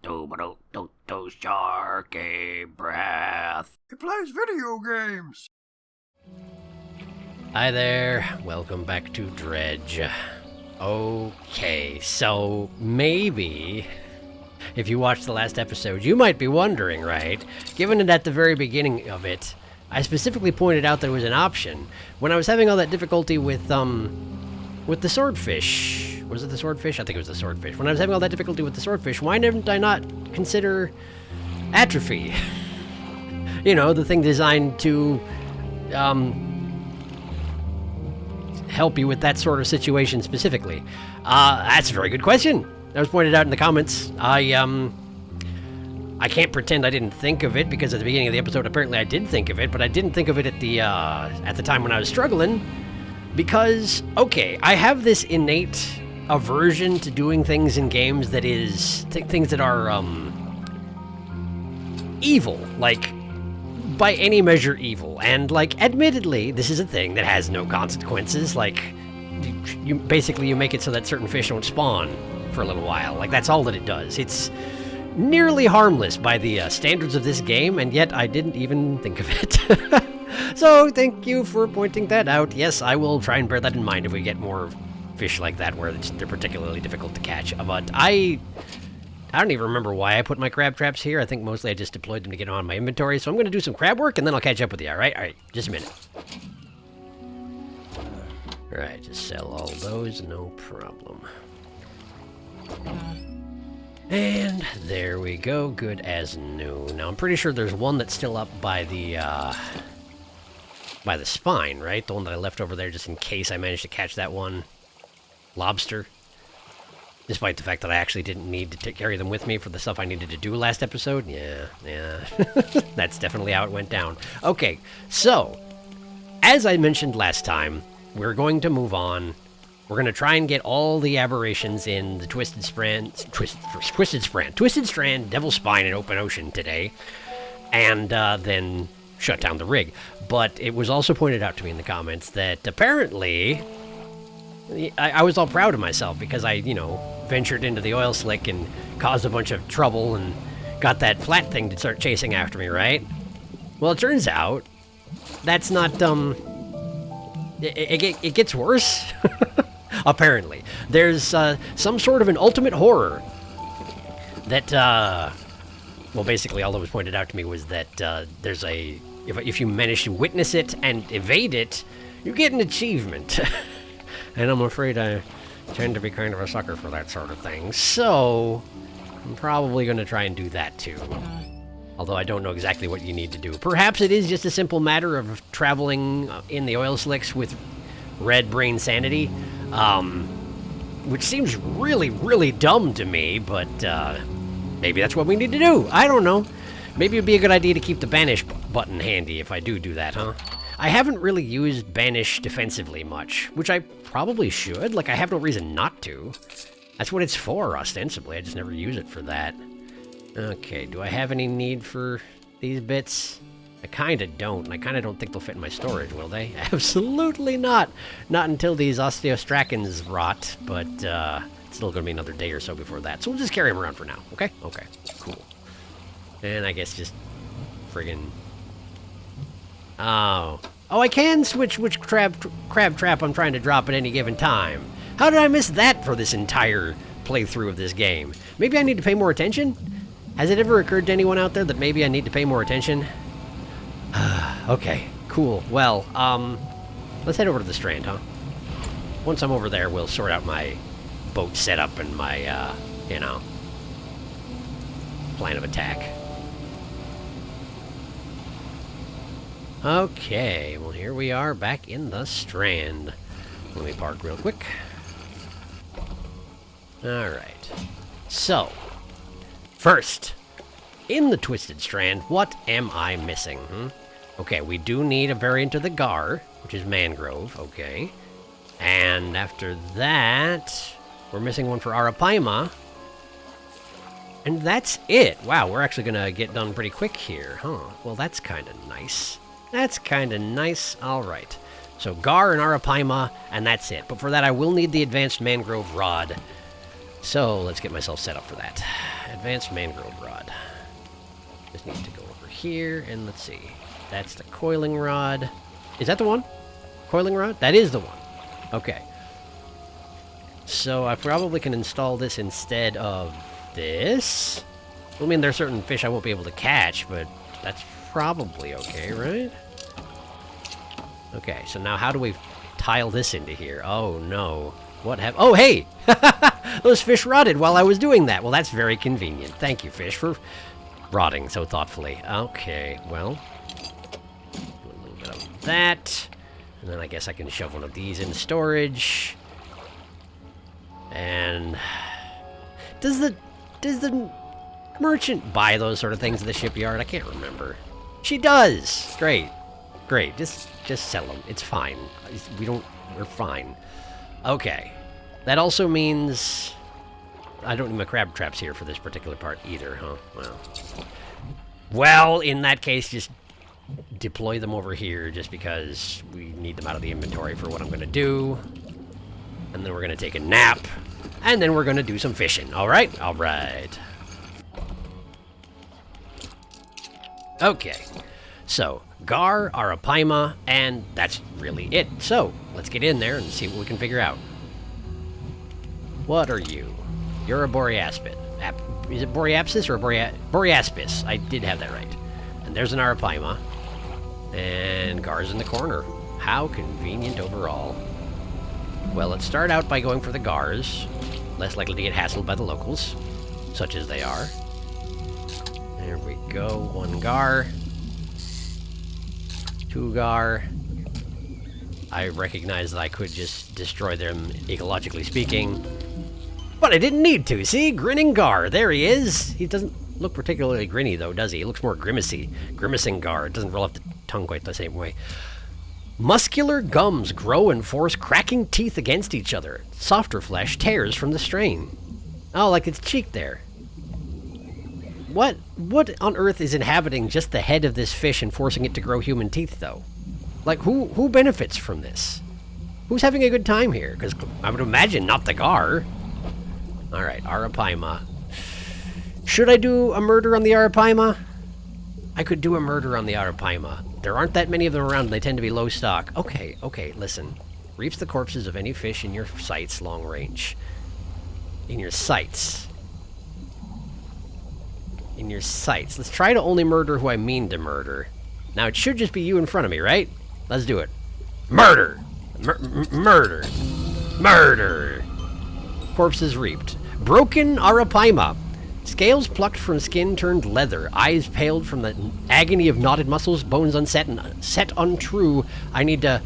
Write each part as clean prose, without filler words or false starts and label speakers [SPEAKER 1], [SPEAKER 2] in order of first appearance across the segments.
[SPEAKER 1] SharkyBreath.
[SPEAKER 2] He plays video games.
[SPEAKER 3] Hi there, welcome back to Dredge. Okay, so maybe if you watched the last episode, you might be wondering, right? Given that at the very beginning of it, I specifically pointed out there was an option. When I was having all that difficulty with the swordfish. Was it the swordfish? I think it was the swordfish. When I was having all that difficulty with the swordfish, why didn't I not consider atrophy? You know, the thing designed to help you with that sort of situation specifically. That's a very good question. That was pointed out in the comments. I can't pretend I didn't think of it, because at the beginning of the episode, apparently I did think of it, but I didn't think of it at the time when I was struggling, because, okay, I have this innate aversion to doing things in games that is things that are evil, like by any measure evil, and like admittedly this is a thing that has no consequences. Like you basically make it so that certain fish don't spawn for a little while. Like that's all that it does. It's nearly harmless by the standards of this game, and yet I didn't even think of it. So thank you for pointing that out. Yes, I will try and bear that in mind if we get more fish like that where they're particularly difficult to catch. But I don't even remember why I put my crab traps here. I think mostly I just deployed them to get them on my inventory. So I'm going to do some crab work, and then I'll catch up with you, all right? All right, just a minute. All right, just sell all those, no problem. And there we go, good as new. Now, I'm pretty sure there's one that's still up by the spine, right? The one that I left over there just in case I managed to catch that one lobster. Despite the fact that I actually didn't need to carry them with me for the stuff I needed to do last episode. Yeah. That's definitely how it went down. Okay, so, as I mentioned last time, we're going to move on. We're going to try and get all the aberrations in the Twisted Strand, Devil's Spine, and Open Ocean today, and then shut down the rig. But it was also pointed out to me in the comments that apparently I was all proud of myself because I, ventured into the oil slick and caused a bunch of trouble and got that flat thing to start chasing after me, right? Well, it turns out that's not, it gets worse. Apparently. There's some sort of an ultimate horror that, well, basically all that was pointed out to me was that there's if you manage to witness it and evade it, you get an achievement. And I'm afraid I tend to be kind of a sucker for that sort of thing. So, I'm probably going to try and do that too. Although I don't know exactly what you need to do. Perhaps it is just a simple matter of traveling in the oil slicks with red brain sanity. Which seems really, really dumb to me, but maybe that's what we need to do. I don't know. Maybe it'd be a good idea to keep the banish button handy if I do that, huh? I haven't really used banish defensively much, which I probably should. Like, I have no reason not to. That's what it's for, ostensibly. I just never use it for that. Okay, do I have any need for these bits? I kind of don't, and I kind of don't think they'll fit in my storage, will they? Absolutely not. Not until these osteostracans rot, but it's still going to be another day or so before that. So we'll just carry them around for now, okay? Okay, cool. And I guess just friggin'... Oh, I can switch which crab trap I'm trying to drop at any given time. How did I miss that for this entire playthrough of this game? Maybe I need to pay more attention? Has it ever occurred to anyone out there that maybe I need to pay more attention? Okay, cool. Well, let's head over to the strand, huh? Once I'm over there, we'll sort out my boat setup and my, plan of attack. Okay, well, here we are back in the strand. Let me park real quick. Alright. So, first, in the Twisted Strand, what am I missing? Okay, we do need a variant of the Gar, which is Mangrove, okay. And after that, we're missing one for Arapaima. And that's it. Wow, we're actually going to get done pretty quick here, huh? Well, that's kind of nice. That's kind of nice. All right. So Gar and Arapaima, and that's it. But for that, I will need the advanced mangrove rod. So let's get myself set up for that. Advanced mangrove rod. Just need to go over here and let's see. That's the coiling rod. Is that the one? Coiling rod? That is the one. Okay. So I probably can install this instead of this. I mean, there are certain fish I won't be able to catch, but that's probably okay, right? Okay, so now how do we tile this into here? Oh, no. What have... Oh, hey! Those fish rotted while I was doing that. Well, that's very convenient. Thank you, fish, for rotting so thoughtfully. Okay, well... do a little bit of that. And then I guess I can shove one of these in storage. And... Does the merchant buy those sort of things at the shipyard? I can't remember. She does! Great. Great. Just sell them. It's fine. We're fine. Okay. That also means... I don't need my crab traps here for this particular part either, huh? Well, in that case, just deploy them over here just because we need them out of the inventory for what I'm going to do. And then we're going to take a nap. And then we're going to do some fishing. All right? All right. Okay. So, gar, arapaima, and that's really it. So, let's get in there and see what we can figure out. What are you? You're a boreaspis. Is it boreapsis or boreaspis? I did have that right. And there's an arapaima. And gar's in the corner. How convenient overall. Well, let's start out by going for the gars. Less likely to get hassled by the locals, such as they are. There we go. One gar. Two gar. I recognize that I could just destroy them, ecologically speaking. But I didn't need to, see? Grinning gar. There he is. He doesn't look particularly grinny, though, does he? He looks more grimacy. Grimacing gar. It doesn't roll off the tongue quite the same way. Muscular gums grow and force cracking teeth against each other. Softer flesh tears from the strain. Oh, like its cheek there. What on earth is inhabiting just the head of this fish and forcing it to grow human teeth, though? Like, who benefits from this? Who's having a good time here? Because I would imagine not the gar. All right, arapaima. Should I do a murder on the arapaima? I could do a murder on the arapaima. There aren't that many of them around, and they tend to be low stock. Okay, listen. Reaps the corpses of any fish in your sights long range. In your sights. In your sights. Let's try to only murder who I mean to murder. Now, it should just be you in front of me, right? Let's do it. Murder! Murder! Murder! Corpses reaped. Broken arapaima. Scales plucked from skin turned leather. Eyes paled from the agony of knotted muscles. Bones unset and set untrue. I need to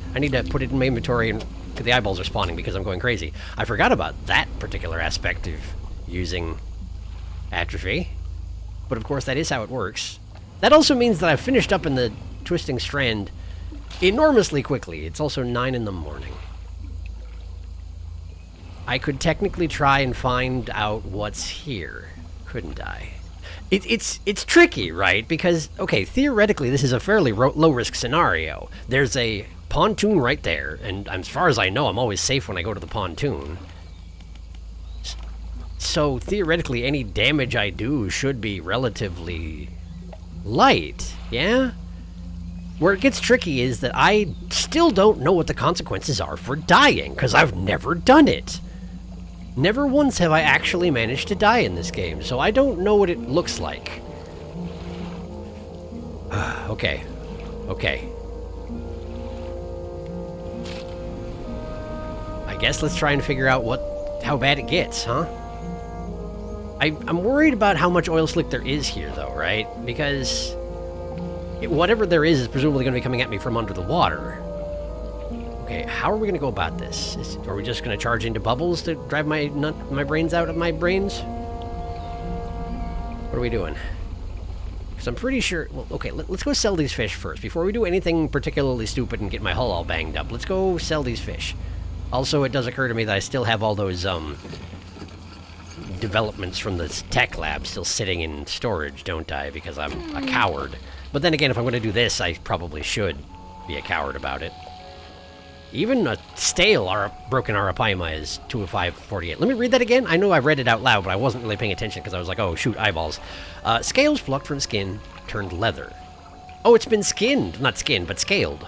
[SPEAKER 3] put it in my inventory, and the eyeballs are spawning because I'm going crazy. I forgot about that particular aspect of using atrophy. But of course, that is how it works. That also means that I've finished up in the twisting strand enormously quickly. It's also 9 in the morning. I could technically try and find out what's here, couldn't I? It's tricky, right? Because, okay, theoretically, this is a fairly low-risk scenario. There's a pontoon right there, and as far as I know, I'm always safe when I go to the pontoon. So, theoretically, any damage I do should be relatively light, yeah? Where it gets tricky is that I still don't know what the consequences are for dying, because I've never done it. Never once have I actually managed to die in this game, so I don't know what it looks like. Okay. I guess let's try and figure out how bad it gets, huh? I'm worried about how much oil slick there is here, though, right? Because whatever there is presumably going to be coming at me from under the water. Okay, how are we going to go about this? Are we just going to charge into bubbles to drive my brains out of my brains? What are we doing? Because I'm pretty sure... Well, okay, let's go sell these fish first. Before we do anything particularly stupid and get my hull all banged up, let's go sell these fish. Also, it does occur to me that I still have all those developments from the tech lab still sitting in storage, don't I? Because I'm a coward. But then again, if I'm going to do this, I probably should be a coward about it. Even a stale broken arapaima is 2 of 548. Let me read that again. I know I read it out loud, but I wasn't really paying attention because I was like, oh, shoot, eyeballs. Scales plucked from skin turned leather. Oh, it's been skinned. Not skinned, but scaled.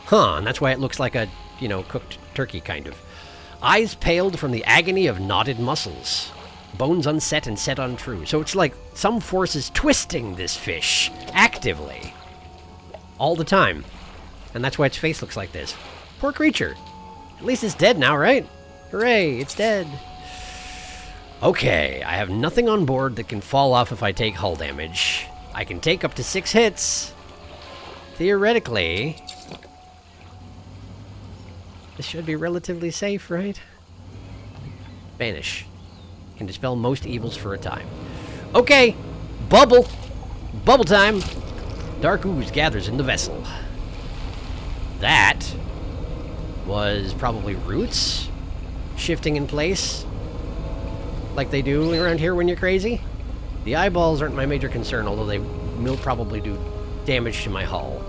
[SPEAKER 3] Huh, and that's why it looks like a, you know, cooked turkey, kind of. Eyes paled from the agony of knotted muscles. Bones unset and set untrue. So it's like some force is twisting this fish actively. All the time. And that's why its face looks like this. Poor creature. At least it's dead now, right? Hooray, it's dead. Okay, I have nothing on board that can fall off if I take hull damage. I can take up to 6 hits. Theoretically, this should be relatively safe, right? Banish. Can dispel most evils for a time. Okay, bubble. Bubble time. Dark ooze gathers in the vessel. That was probably roots shifting in place like they do around here when you're crazy. The eyeballs aren't my major concern, although they will probably do damage to my hull.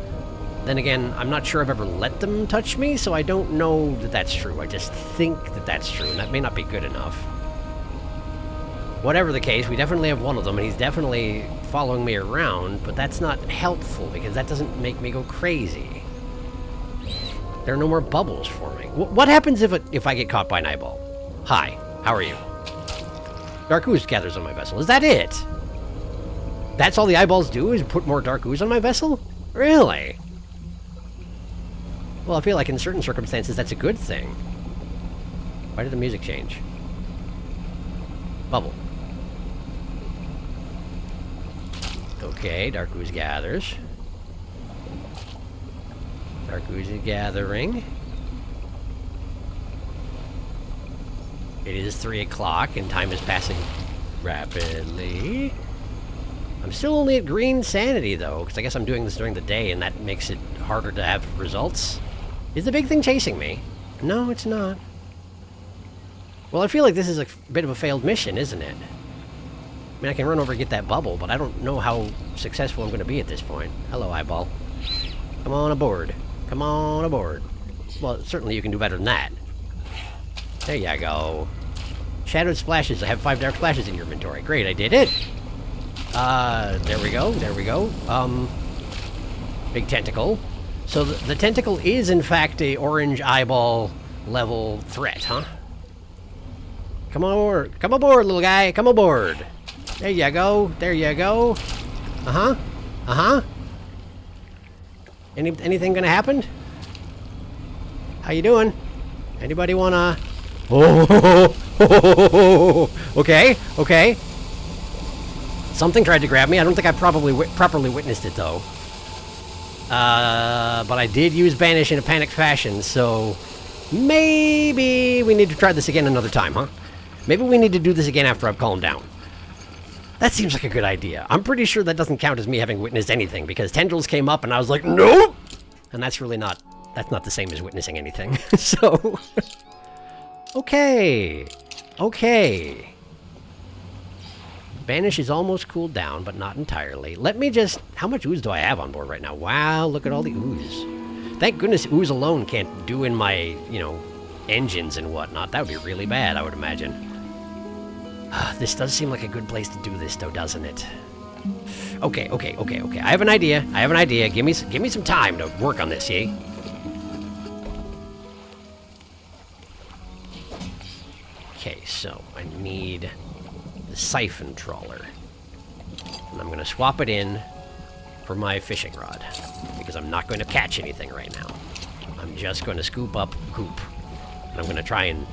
[SPEAKER 3] Then again, I'm not sure I've ever let them touch me, so I don't know that that's true. I just think that that's true, and that may not be good enough. Whatever the case, we definitely have one of them, and he's definitely following me around, but that's not helpful, because that doesn't make me go crazy. There are no more bubbles for me. What happens if I get caught by an eyeball? Hi, how are you? Dark ooze gathers on my vessel. Is that it? That's all the eyeballs do, is put more dark ooze on my vessel? Really? Well, I feel like in certain circumstances that's a good thing. Why did the music change? Bubble. Okay, dark ooze gathers. Dark ooze is gathering. It is 3 o'clock and time is passing rapidly. I'm still only at green sanity though, because I guess I'm doing this during the day and that makes it harder to have results. Is the big thing chasing me? No, it's not. Well, I feel like this is a bit of a failed mission, isn't it? I mean, I can run over and get that bubble, but I don't know how successful I'm going to be at this point. Hello, eyeball. Come on aboard. Come on aboard. Well, certainly you can do better than that. There you go. Shadowed splashes. I have 5 dark splashes in your inventory. Great, I did it. There we go. There we go. Big tentacle. So the tentacle is, in fact, a orange eyeball level threat, huh? Come on, come aboard, little guy. Come aboard. There you go. There you go. Uh-huh. Uh-huh. Anything gonna happen? How you doing? Anybody wanna... Oh, okay, okay. Something tried to grab me. I don't think I properly witnessed it, though. But I did use Banish in a panicked fashion, so... Maybe we need to try this again another time, huh? Maybe we need to do this again after I've calmed down. That seems like a good idea. I'm pretty sure that doesn't count as me having witnessed anything, because tendrils came up and I was like, nope! And that's really not... That's not the same as witnessing anything. So... Okay. Okay. Banish is almost cooled down, but not entirely. Let me just... How much ooze do I have on board right now? Wow, look at all the ooze. Thank goodness ooze alone can't do in my, you know, engines and whatnot. That would be really bad, I would imagine. This does seem like a good place to do this, though, doesn't it? Okay, okay, okay, okay. I have an idea. I have an idea. Give me some time to work on this, eh? Okay, so I need the siphon trawler. And I'm going to swap it in for my fishing rod, because I'm not going to catch anything right now. I'm just going to scoop up goop. And I'm going to try and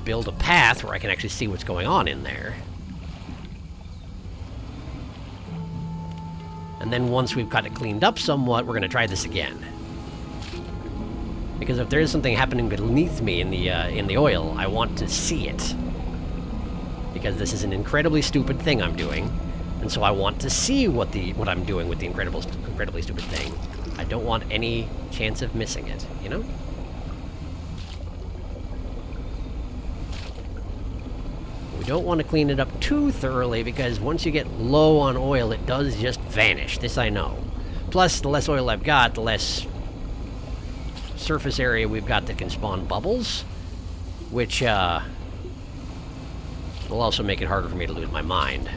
[SPEAKER 3] build a path where I can actually see what's going on in there. And then once we've got it cleaned up somewhat, we're going to try this again. Because if there is something happening beneath me in the oil, I want to see it. Because this is an incredibly stupid thing I'm doing, and so I want to see what I'm doing with the incredibly stupid thing. I don't want any chance of missing it, you know? We don't want to clean it up too thoroughly, because once you get low on oil, it does just vanish. This I know. Plus, the less oil I've got, the less surface area we've got that can spawn bubbles, which will also make it harder for me to lose my mind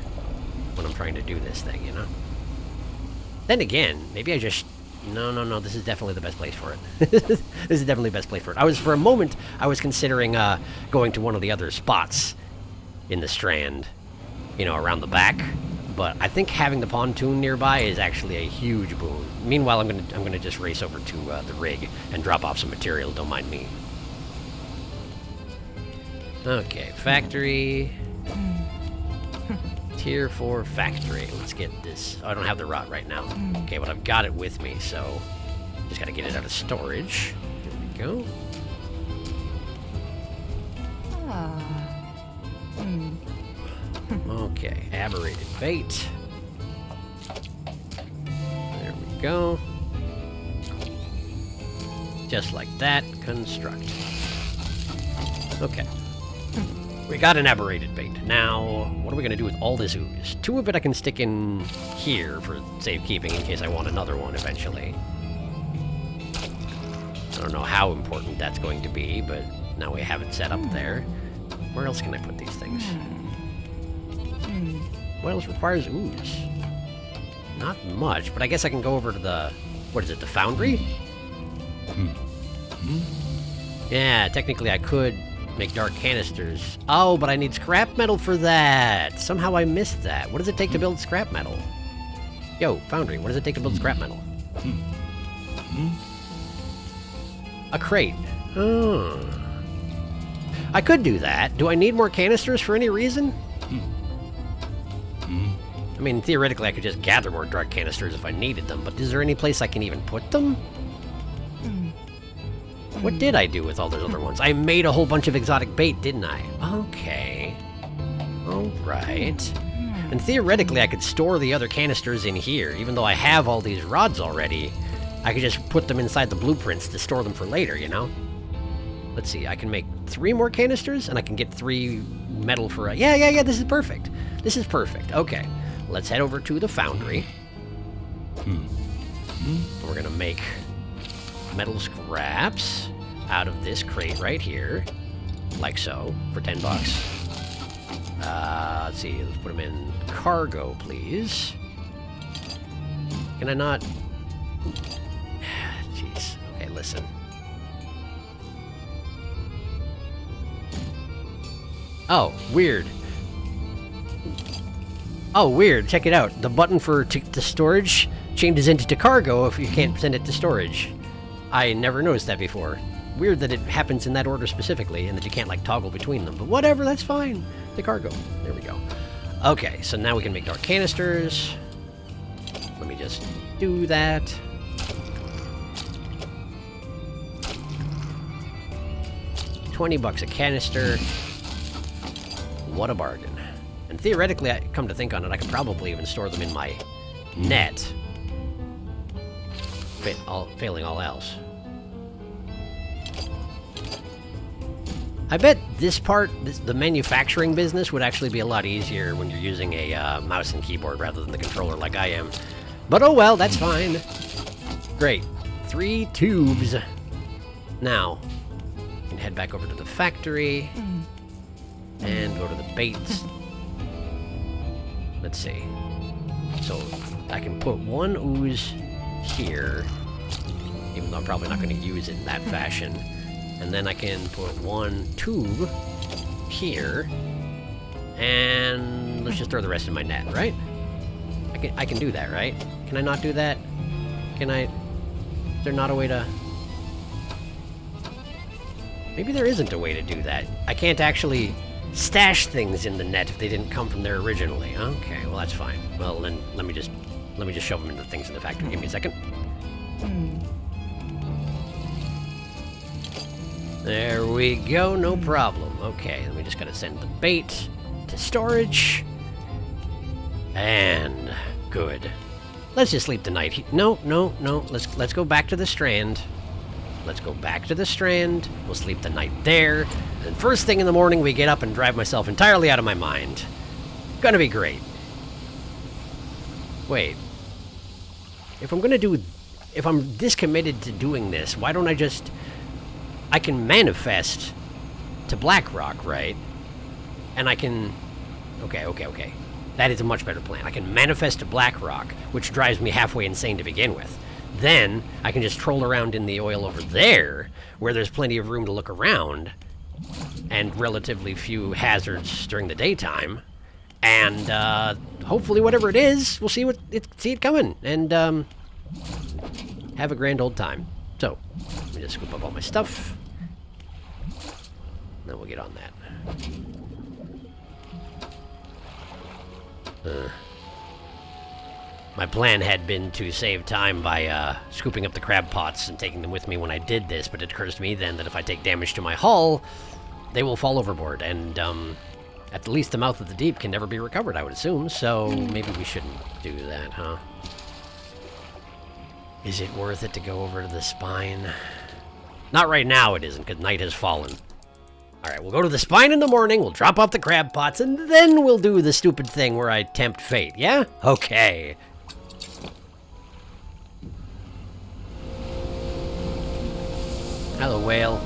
[SPEAKER 3] when I'm trying to do this thing, you know? Then again, maybe I just... No, this is definitely the best place for it. This is definitely the best place for it. For a moment, I was considering going to one of the other spots in the strand, you know, around the back. But I think having the pontoon nearby is actually a huge boon. Meanwhile, I'm gonna just race over to the rig and drop off some material. Don't mind me. Okay, factory. Tier 4 factory. Let's get this. Oh, I don't have the rod right now. Okay, but I've got it with me, so just gotta get it out of storage. Here we go. Okay, aberrated bait. There we go. Just like that, construct. Okay. We got an aberrated bait. Now, what are we going to do with all this ooze? 2 of it I can stick in here for safekeeping in case I want another one eventually. I don't know how important that's going to be, but now we have it set up there. Where else can I put these things? What else requires ooze? Not much, but I guess I can go over to the... What is it, the foundry? Yeah, technically I could make dark canisters. Oh, but I need scrap metal for that! Somehow I missed that. What does it take to build scrap metal? Yo, foundry, what does it take to build scrap metal? A crate. Oh. I could do that. Do I need more canisters for any reason? I mean, theoretically, I could just gather more dark canisters if I needed them, but is there any place I can even put them? What did I do with all those other ones? I made a whole bunch of exotic bait, didn't I? Okay. Alright. And theoretically, I could store the other canisters in here. Even though I have all these rods already, I could just put them inside the blueprints to store them for later, you know? Let's see, I can make 3 more canisters, and I can get 3 metal for a... Yeah, this is perfect. This is perfect. Okay. Let's head over to the foundry. We're gonna make metal scraps out of this crate right here. Like so, for 10 bucks. Let's see, let's put them in cargo, please. Can I not... Jeez. Okay, listen. Oh, weird. Oh, weird. Check it out. The button for the storage changes into to cargo if you can't send it to storage. I never noticed that before. Weird that it happens in that order specifically and that you can't, like, toggle between them. But whatever, that's fine. The cargo. There we go. Okay, so now we can make dark canisters. Let me just do that. $20 a canister. What a bargain. And theoretically, come to think on it, I could probably even store them in my net. Failing all else. I bet this part, the manufacturing business, would actually be a lot easier when you're using a mouse and keyboard rather than the controller like I am. But oh well, that's fine. Great. 3 tubes. Now, we can head back over to the factory and go to the baits. Let's see. So, I can put 1 ooze here, even though I'm probably not going to use it in that fashion. And then I can put 1 tube here, and let's just throw the rest in my net, right? I can do that, right? Can I not do that? Can I... Is there not a way to... Maybe there isn't a way to do that. I can't actually stash things in the net if they didn't come from there originally. Okay, well that's fine. Well then, let me just shove them into things in the factory. Give me a second. There we go, no problem. Okay, then we just gotta send the bait to storage. And good. Let's just sleep the night. No. Let's go back to the strand. Let's go back to the strand. We'll sleep the night there. And first thing in the morning, we get up and drive myself entirely out of my mind. Gonna be great. Wait. If I'm this committed to doing this, why don't I just I can manifest to Blackrock, right? And I can... Okay. That is a much better plan. I can manifest to Blackrock, which drives me halfway insane to begin with. Then, I can just troll around in the oil over there, where there's plenty of room to look around, and relatively few hazards during the daytime. And, hopefully whatever it is, we'll see it coming, and, have a grand old time. So, let me just scoop up all my stuff. Then we'll get on that. My plan had been to save time by scooping up the crab pots and taking them with me when I did this, but it occurs to me then that if I take damage to my hull, they will fall overboard, and at least the mouth of the deep can never be recovered, I would assume, so maybe we shouldn't do that, huh? Is it worth it to go over to the spine? Not right now it isn't, because night has fallen. Alright, we'll go to the spine in the morning, we'll drop off the crab pots, and then we'll do the stupid thing where I tempt fate, yeah? Okay. Hello, whale.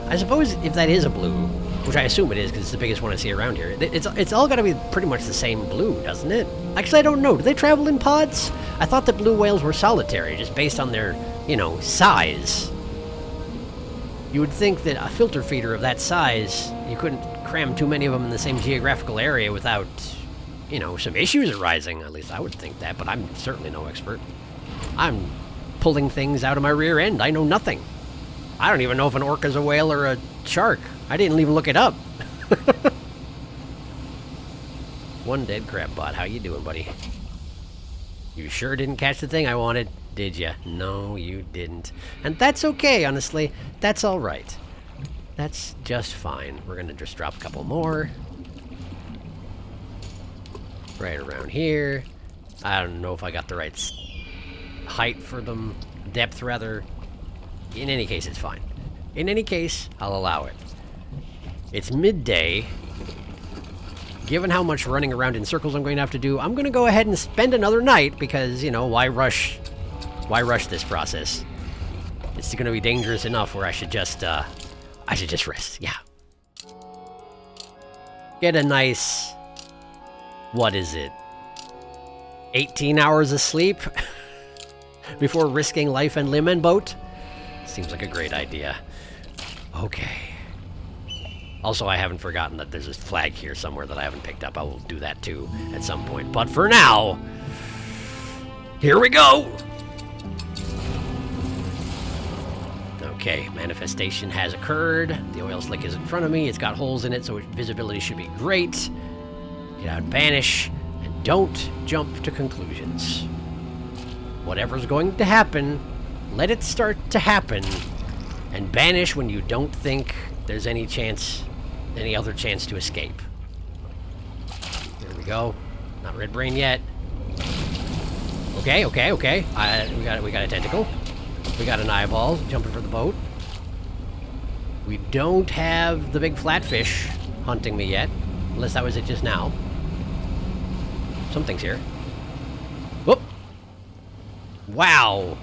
[SPEAKER 3] I suppose if that is a blue, which I assume it is because it's the biggest one I see around here, it's all got to be pretty much the same blue, doesn't it? Actually, I don't know. Do they travel in pods? I thought that blue whales were solitary, just based on their, you know, size. You would think that a filter feeder of that size, you couldn't cram too many of them in the same geographical area without, you know, some issues arising. At least I would think that, but I'm certainly no expert. I'm pulling things out of my rear end. I know nothing. I don't even know if an orca's a whale or a shark. I didn't even look it up. One dead crab bot. How you doing, buddy? You sure didn't catch the thing I wanted, did ya? No, you didn't. And that's okay, honestly. That's all right. That's just fine. We're gonna just drop a couple more. Right around here. I don't know if I got the right height for them. Depth, rather. In any case, it's fine. In any case, I'll allow it. It's midday. Given how much running around in circles I'm going to have to do, I'm going to go ahead and spend another night because, you know, why rush this process? It's going to be dangerous enough where I should just rest. Yeah. Get a nice, what is it? 18 hours of sleep before risking life and limb and boat? Seems like a great idea. Okay. Also, I haven't forgotten that there's a flag here somewhere that I haven't picked up. I will do that too at some point. But for now, here we go! Okay, manifestation has occurred. The oil slick is in front of me. It's got holes in it, so visibility should be great. Get out, banish, and don't jump to conclusions. Whatever's going to happen, let it start to happen, and banish when you don't think there's any other chance to escape. There we go. Not red brain yet. Okay. We got a tentacle. We got an eyeball jumping for the boat. We don't have the big flatfish hunting me yet, unless that was it just now. Something's here. Whoop! Wow!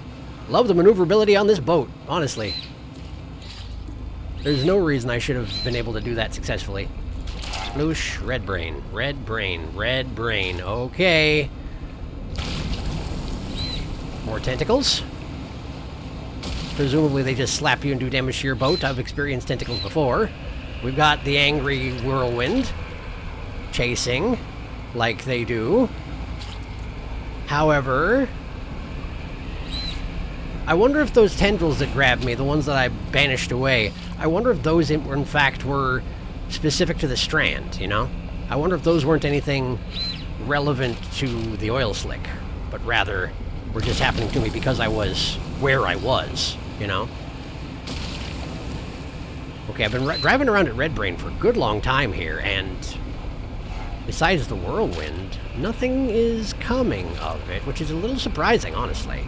[SPEAKER 3] Love the maneuverability on this boat, honestly. There's no reason I should have been able to do that successfully. Sploosh, red brain, red brain, red brain. Okay. More tentacles. Presumably they just slap you and do damage to your boat. I've experienced tentacles before. We've got the angry whirlwind. Chasing, like they do. However, I wonder if those tendrils that grabbed me, the ones that I banished away, I wonder if those in fact were specific to the strand, you know? I wonder if those weren't anything relevant to the oil slick, but rather were just happening to me because I was where I was, you know? Okay, I've been driving around at Red Brain for a good long time here, and besides the whirlwind, nothing is coming of it, which is a little surprising, honestly.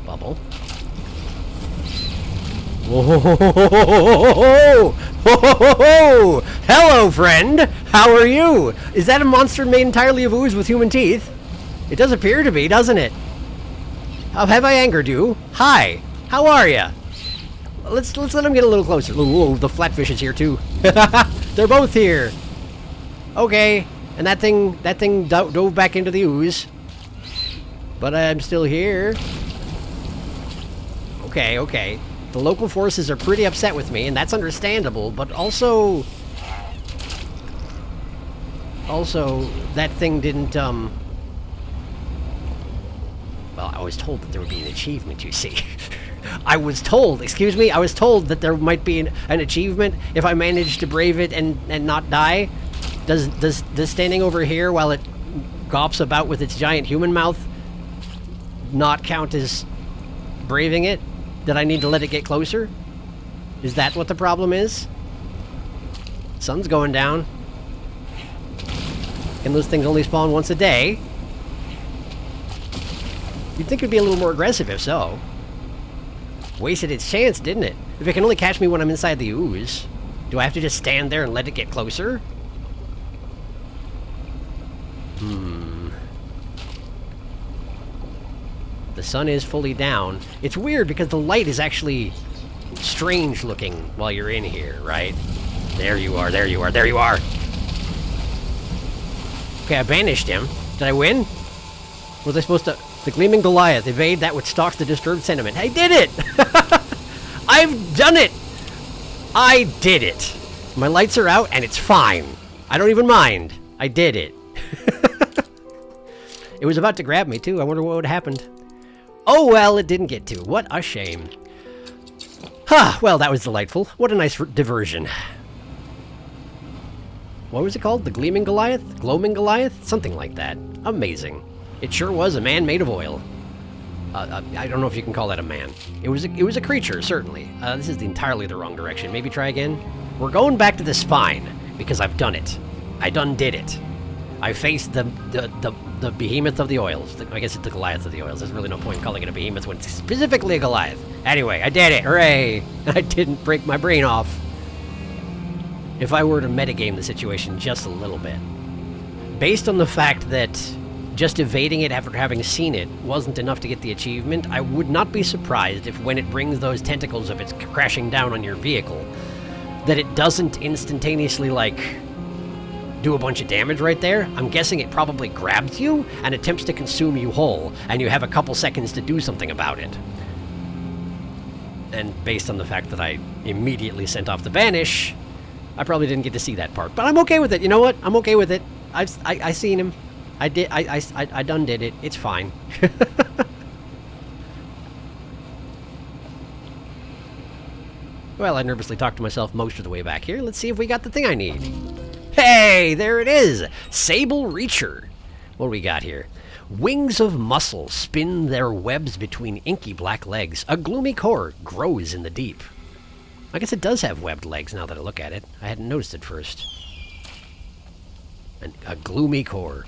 [SPEAKER 3] Bubble. Whoa! Hello, friend! How are you? Is that a monster made entirely of ooze with human teeth? It does appear to be, doesn't it? How have I angered you? Hi! How are ya? Let's let him get a little closer. Whoa, the flatfish is here too. They're both here. Okay, and that thing dove back into the ooze. But I'm still here. Okay, okay. The local forces are pretty upset with me, and that's understandable, but also, that thing didn't, well, I was told that there would be an achievement, you see. I was told that there might be an achievement if I managed to brave it and not die. Does standing over here while it gops about with its giant human mouth not count as braving it? Did I need to let it get closer? Is that what the problem is? Sun's going down. And those things only spawn once a day. You'd think it'd be a little more aggressive if so. Wasted its chance, didn't it? If it can only catch me when I'm inside the ooze, do I have to just stand there and let it get closer? The sun is fully down. It's weird because the light is actually strange looking while you're in here, right? There you are, there you are, there you are! Okay, I banished him. Did I win? Was I supposed to... The Gleaming Goliath, evade that which stalks the disturbed sentiment. I did it! I've done it! I did it! My lights are out and it's fine. I don't even mind. I did it. It was about to grab me too. I wonder what would have happened. Oh well, it didn't get to. What a shame. Ha! Well, that was delightful. What a nice diversion. What was it called? The Gleaming Goliath? Gloaming Goliath? Something like that. Amazing. It sure was a man made of oil. I don't know if you can call that a man. It was a creature, certainly. This is entirely the wrong direction. Maybe try again? We're going back to the spine, because I've done it. I done did it. I faced the behemoth of the oils. I guess it's the Goliath of the oils. There's really no point in calling it a behemoth when it's specifically a Goliath. Anyway, I did it. Hooray! I didn't break my brain off. If I were to metagame the situation just a little bit, based on the fact that just evading it after having seen it wasn't enough to get the achievement, I would not be surprised if when it brings those tentacles of its crashing down on your vehicle, that it doesn't instantaneously, like, do a bunch of damage right there. I'm guessing it probably grabs you and attempts to consume you whole, and you have a couple seconds to do something about it. And based on the fact that I immediately sent off the banish, I probably didn't get to see that part. But I'm okay with it. You know what? I'm okay with it. I seen him. I done did it. It's fine. Well, I nervously talked to myself most of the way back here. Let's see if we got the thing I need. Hey, there it is! Sable Reacher. What do we got here? Wings of muscle spin their webs between inky black legs. A gloomy core grows in the deep. I guess it does have webbed legs now that I look at it. I hadn't noticed it first. And a gloomy core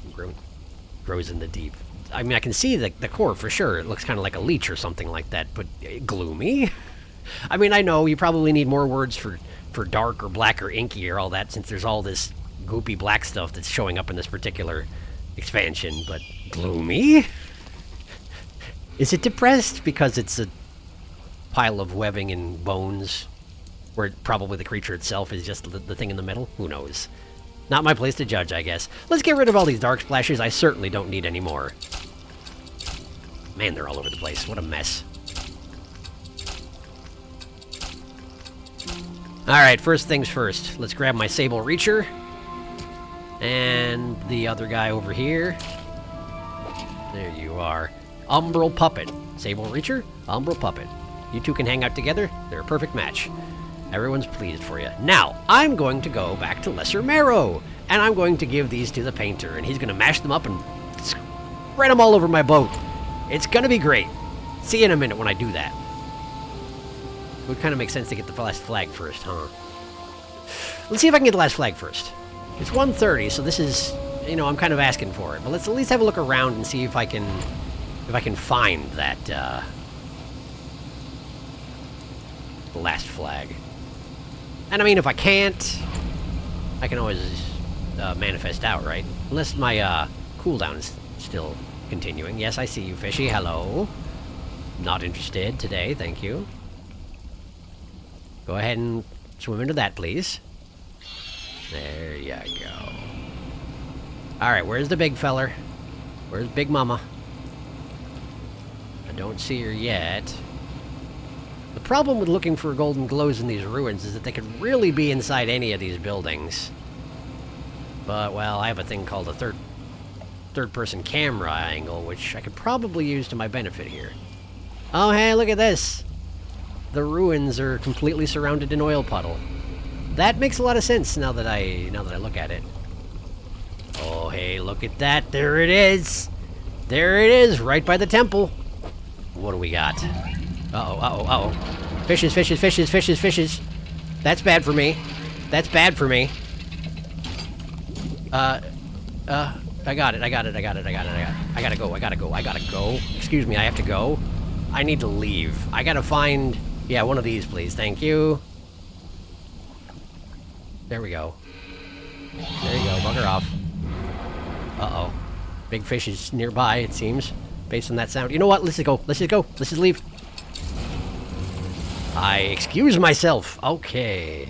[SPEAKER 3] grows in the deep. I mean, I can see the core for sure. It looks kind of like a leech or something like that, but gloomy? I mean, I know you probably need more words for dark or black or inky or all that, since there's all this goopy black stuff that's showing up in this particular expansion, but gloomy? Is it depressed because it's a pile of webbing and bones, where probably the creature itself is just the thing in the middle? Who knows? Not my place to judge, I guess. Let's get rid of all these dark splashes. I certainly don't need any more. Man, they're all over the place. What a mess. Alright, first things first. Let's grab my Sable Reacher. And the other guy over here. There you are. Umbral Puppet. Sable Reacher, Umbral Puppet. You two can hang out together. They're a perfect match. Everyone's pleased for you. Now, I'm going to go back to Lesser Marrow. And I'm going to give these to the painter. And he's going to mash them up and spread them all over my boat. It's going to be great. See you in a minute when I do that. It would kind of make sense to get the last flag first, huh? Let's see if I can get the last flag first. It's 1:30, so this is, you know, I'm kind of asking for it. But let's at least have a look around and see if I can find that last flag. And I mean, if I can't, I can always manifest out, right? Unless my cooldown is still continuing. Yes, I see you, fishy. Hello. Not interested today, thank you. Go ahead and swim into that, please. There you go. Alright, where's the big feller? Where's Big Mama? I don't see her yet. The problem with looking for golden glows in these ruins is that they could really be inside any of these buildings. But, well, I have a thing called a third-person camera angle, which I could probably use to my benefit here. Oh, hey, look at this! The ruins are completely surrounded in oil puddle. That makes a lot of sense now that I look at it. Oh, hey, look at that! There it is! There it is, right by the temple. What do we got? Uh-oh, uh-oh, uh-oh. Fishes, fishes, fishes, fishes, fishes. That's bad for me. That's bad for me. I got it, I got it, I got it, I got it, I gotta go, I gotta go, I gotta go. Excuse me, I have to go. I need to leave. I gotta find... Yeah, one of these, please. Thank you. There we go. There you go, bugger off. Uh-oh. Big fish is nearby, it seems, based on that sound. You know what? Let's just go. Let's just go. Let's just leave. I excuse myself. Okay.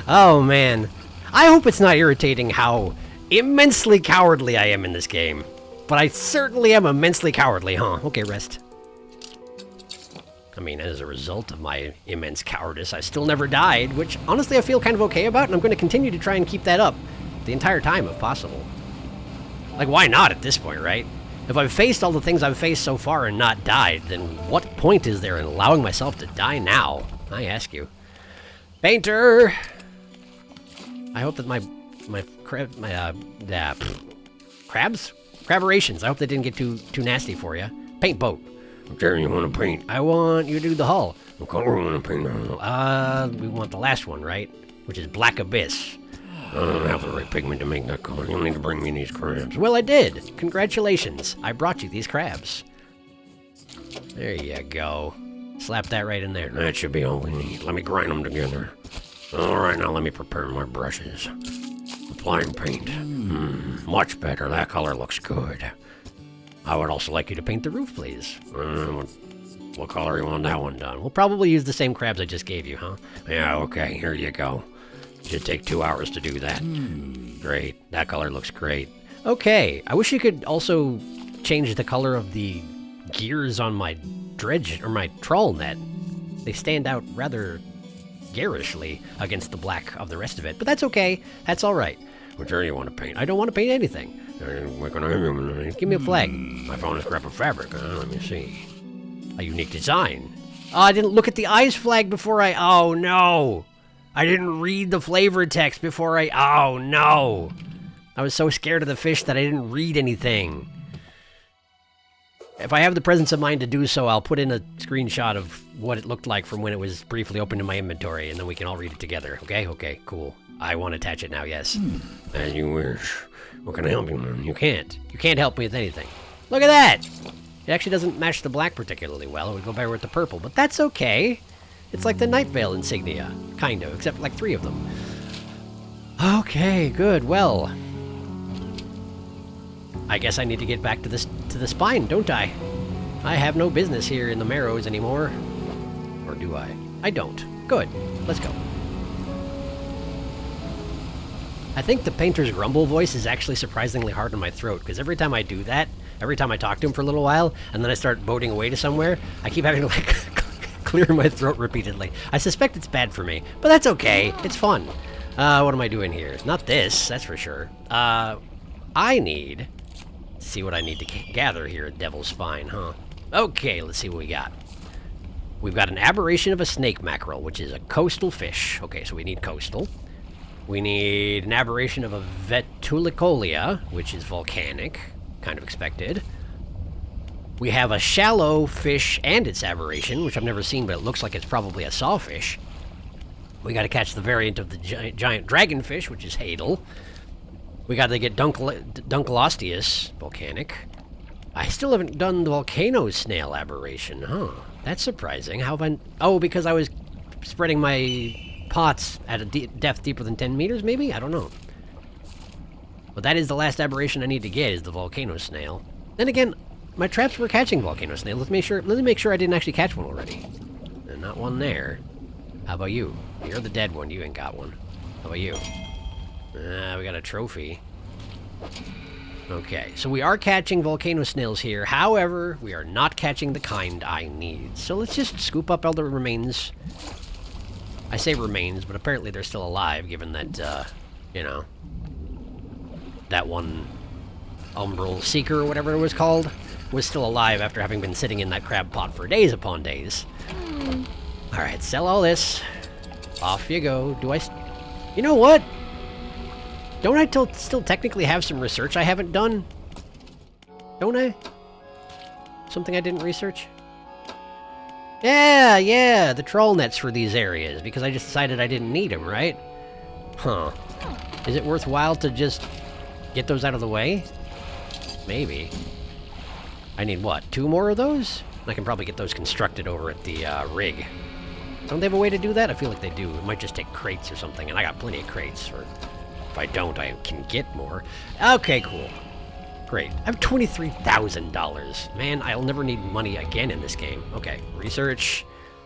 [SPEAKER 3] Oh, man. I hope it's not irritating how immensely cowardly I am in this game. But I certainly am immensely cowardly, huh? Okay, rest. I mean, as a result of my immense cowardice, I still never died, which honestly I feel kind of okay about, and I'm going to continue to try and keep that up the entire time if possible. Like, why not at this point, right? If I've faced all the things I've faced so far and not died, then what point is there in allowing myself to die now? I ask you. Painter! I hope that my crabs? Craberations. I hope they didn't get too nasty for you. Paint boat.
[SPEAKER 2] What color you want to paint?
[SPEAKER 3] I want you to do the hull.
[SPEAKER 2] What color you want to paint?
[SPEAKER 3] We want the last one, right? Which is Black Abyss.
[SPEAKER 2] I don't have the right pigment to make that color. You'll need to bring me these crabs.
[SPEAKER 3] Well, I did. Congratulations. I brought you these crabs. There you go. Slap that right in there.
[SPEAKER 2] That should be all we need. Let me grind them together. Alright, now let me prepare my brushes. Applying paint. Much better. That color looks good.
[SPEAKER 3] I would also like you to paint the roof, please.
[SPEAKER 2] What color you want that one done?
[SPEAKER 3] We'll probably use the same crabs I just gave you, huh?
[SPEAKER 2] Yeah, okay, here you go. Should take 2 hours to do that. Great. That color looks great.
[SPEAKER 3] Okay. I wish you could also change the color of the gears on my dredge, or my trawl net. They stand out rather garishly against the black of the rest of it, but that's okay. That's all right.
[SPEAKER 2] Which area you want to paint?
[SPEAKER 3] I don't want to paint anything. Give me a flag.
[SPEAKER 2] I found a scrap of fabric. Let me see.
[SPEAKER 3] A unique design. Oh, I didn't look at the eyes flag before I... Oh, no. I didn't read the flavor text before I... Oh, no. I was so scared of the fish that I didn't read anything. If I have the presence of mind to do so, I'll put in a screenshot of what it looked like from when it was briefly opened in my inventory, and then we can all read it together, okay? Okay, cool. I want to attach it now, yes.
[SPEAKER 2] As you wish. What can I help you with?
[SPEAKER 3] You can't. You can't help me with anything. Look at that! It actually doesn't match the black particularly well. It would go better with the purple, but that's okay. It's like the Night Veil insignia, kind of, except like 3 of them. Okay, good. Well, I guess I need to get back to the spine, don't I? I have no business here in the Marrows anymore. Or do I? I don't. Good. Let's go. I think the painter's grumble voice is actually surprisingly hard in my throat, because every time I do that, every time I talk to him for a little while, and then I start boating away to somewhere, I keep having to, like, clear my throat repeatedly. I suspect it's bad for me, but that's okay. It's fun. What am I doing here? Not this, that's for sure. I need to see what I need to gather here at Devil's Spine, huh? Okay, let's see what we got. We've got an aberration of a snake mackerel, which is a coastal fish. Okay, so we need coastal. We need an aberration of a vetulicolia, which is volcanic. Kind of expected. We have a shallow fish and its aberration, which I've never seen, but it looks like it's probably a sawfish. We gotta catch the variant of the giant dragonfish, which is Hadal. We gotta get Dunkleosteus, volcanic. I still haven't done the volcano snail aberration, huh? That's surprising. How have I... Oh, because I was spreading my pots at a depth deeper than 10 meters, maybe? I don't know. But that is the last aberration I need to get, is the volcano snail. Then again, my traps were catching volcano snails. Let me make sure I didn't actually catch one already. And not one there. How about you? You're the dead one. You ain't got one. How about you? We got a trophy. Okay, so we are catching volcano snails here. However, we are not catching the kind I need. So let's just scoop up all the remains. I say remains, but apparently they're still alive, given that, you know, that one umbral seeker, or whatever it was called, was still alive after having been sitting in that crab pot for days upon days. Alright, sell all this. Off you go. You know what? Don't I still technically have some research I haven't done? Don't I? Something I didn't research? Yeah, the troll nets for these areas, because I just decided I didn't need them, right? Huh. Is it worthwhile to just get those out of the way? Maybe. I need what, 2 more of those? I can probably get those constructed over at the rig. Don't they have a way to do that? I feel like they do. It might just take crates or something, and I got plenty of crates. Or if I don't, I can get more. Okay, cool. Great. I have $23,000. Man, I'll never need money again in this game. Okay, research.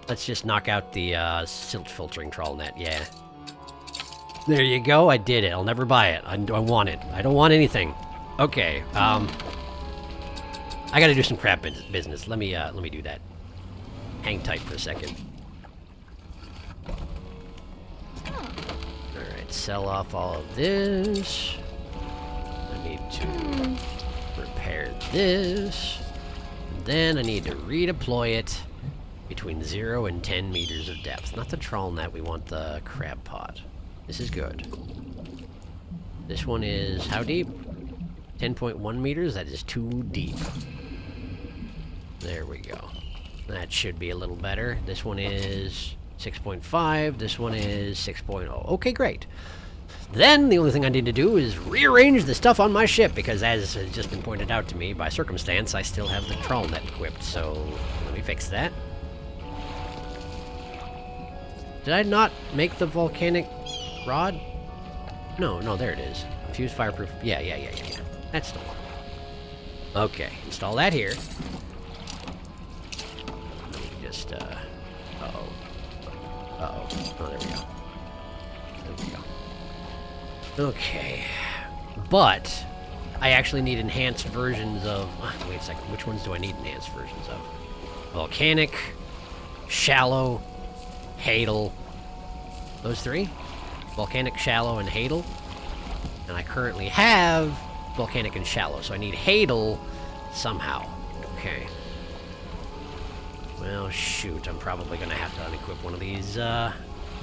[SPEAKER 3] Let's just knock out the silt filtering trawl net. Yeah. There you go. I did it. I'll never buy it. I want it. I don't want anything. Okay. I gotta do some crap business. Let me do that. Hang tight for a second. Alright, sell off all of this. I need to repair this. Then I need to redeploy it between 0 and 10 meters of depth. Not the trawl net, we want the crab pot. This is good. This one is how deep? 10.1 meters? That is too deep. There we go. That should be a little better. This one is 6.5. This one is 6.0. Okay, great. Then the only thing I need to do is rearrange the stuff on my ship, because as has just been pointed out to me by circumstance, I still have the trawl net equipped, so let me fix that. Did I not make the volcanic rod? No, there it is. Fuse fireproof. Yeah. That's the one. Okay, install that here. Let me just, uh-oh. Oh, there we go. Okay. But I actually need enhanced versions of... wait a second. Which ones do I need enhanced versions of? Volcanic, shallow, hadal. Those 3? Volcanic, shallow, and hadal. And I currently have volcanic and shallow, so I need hadal somehow. Okay. Well, shoot. I'm probably going to have to unequip one of these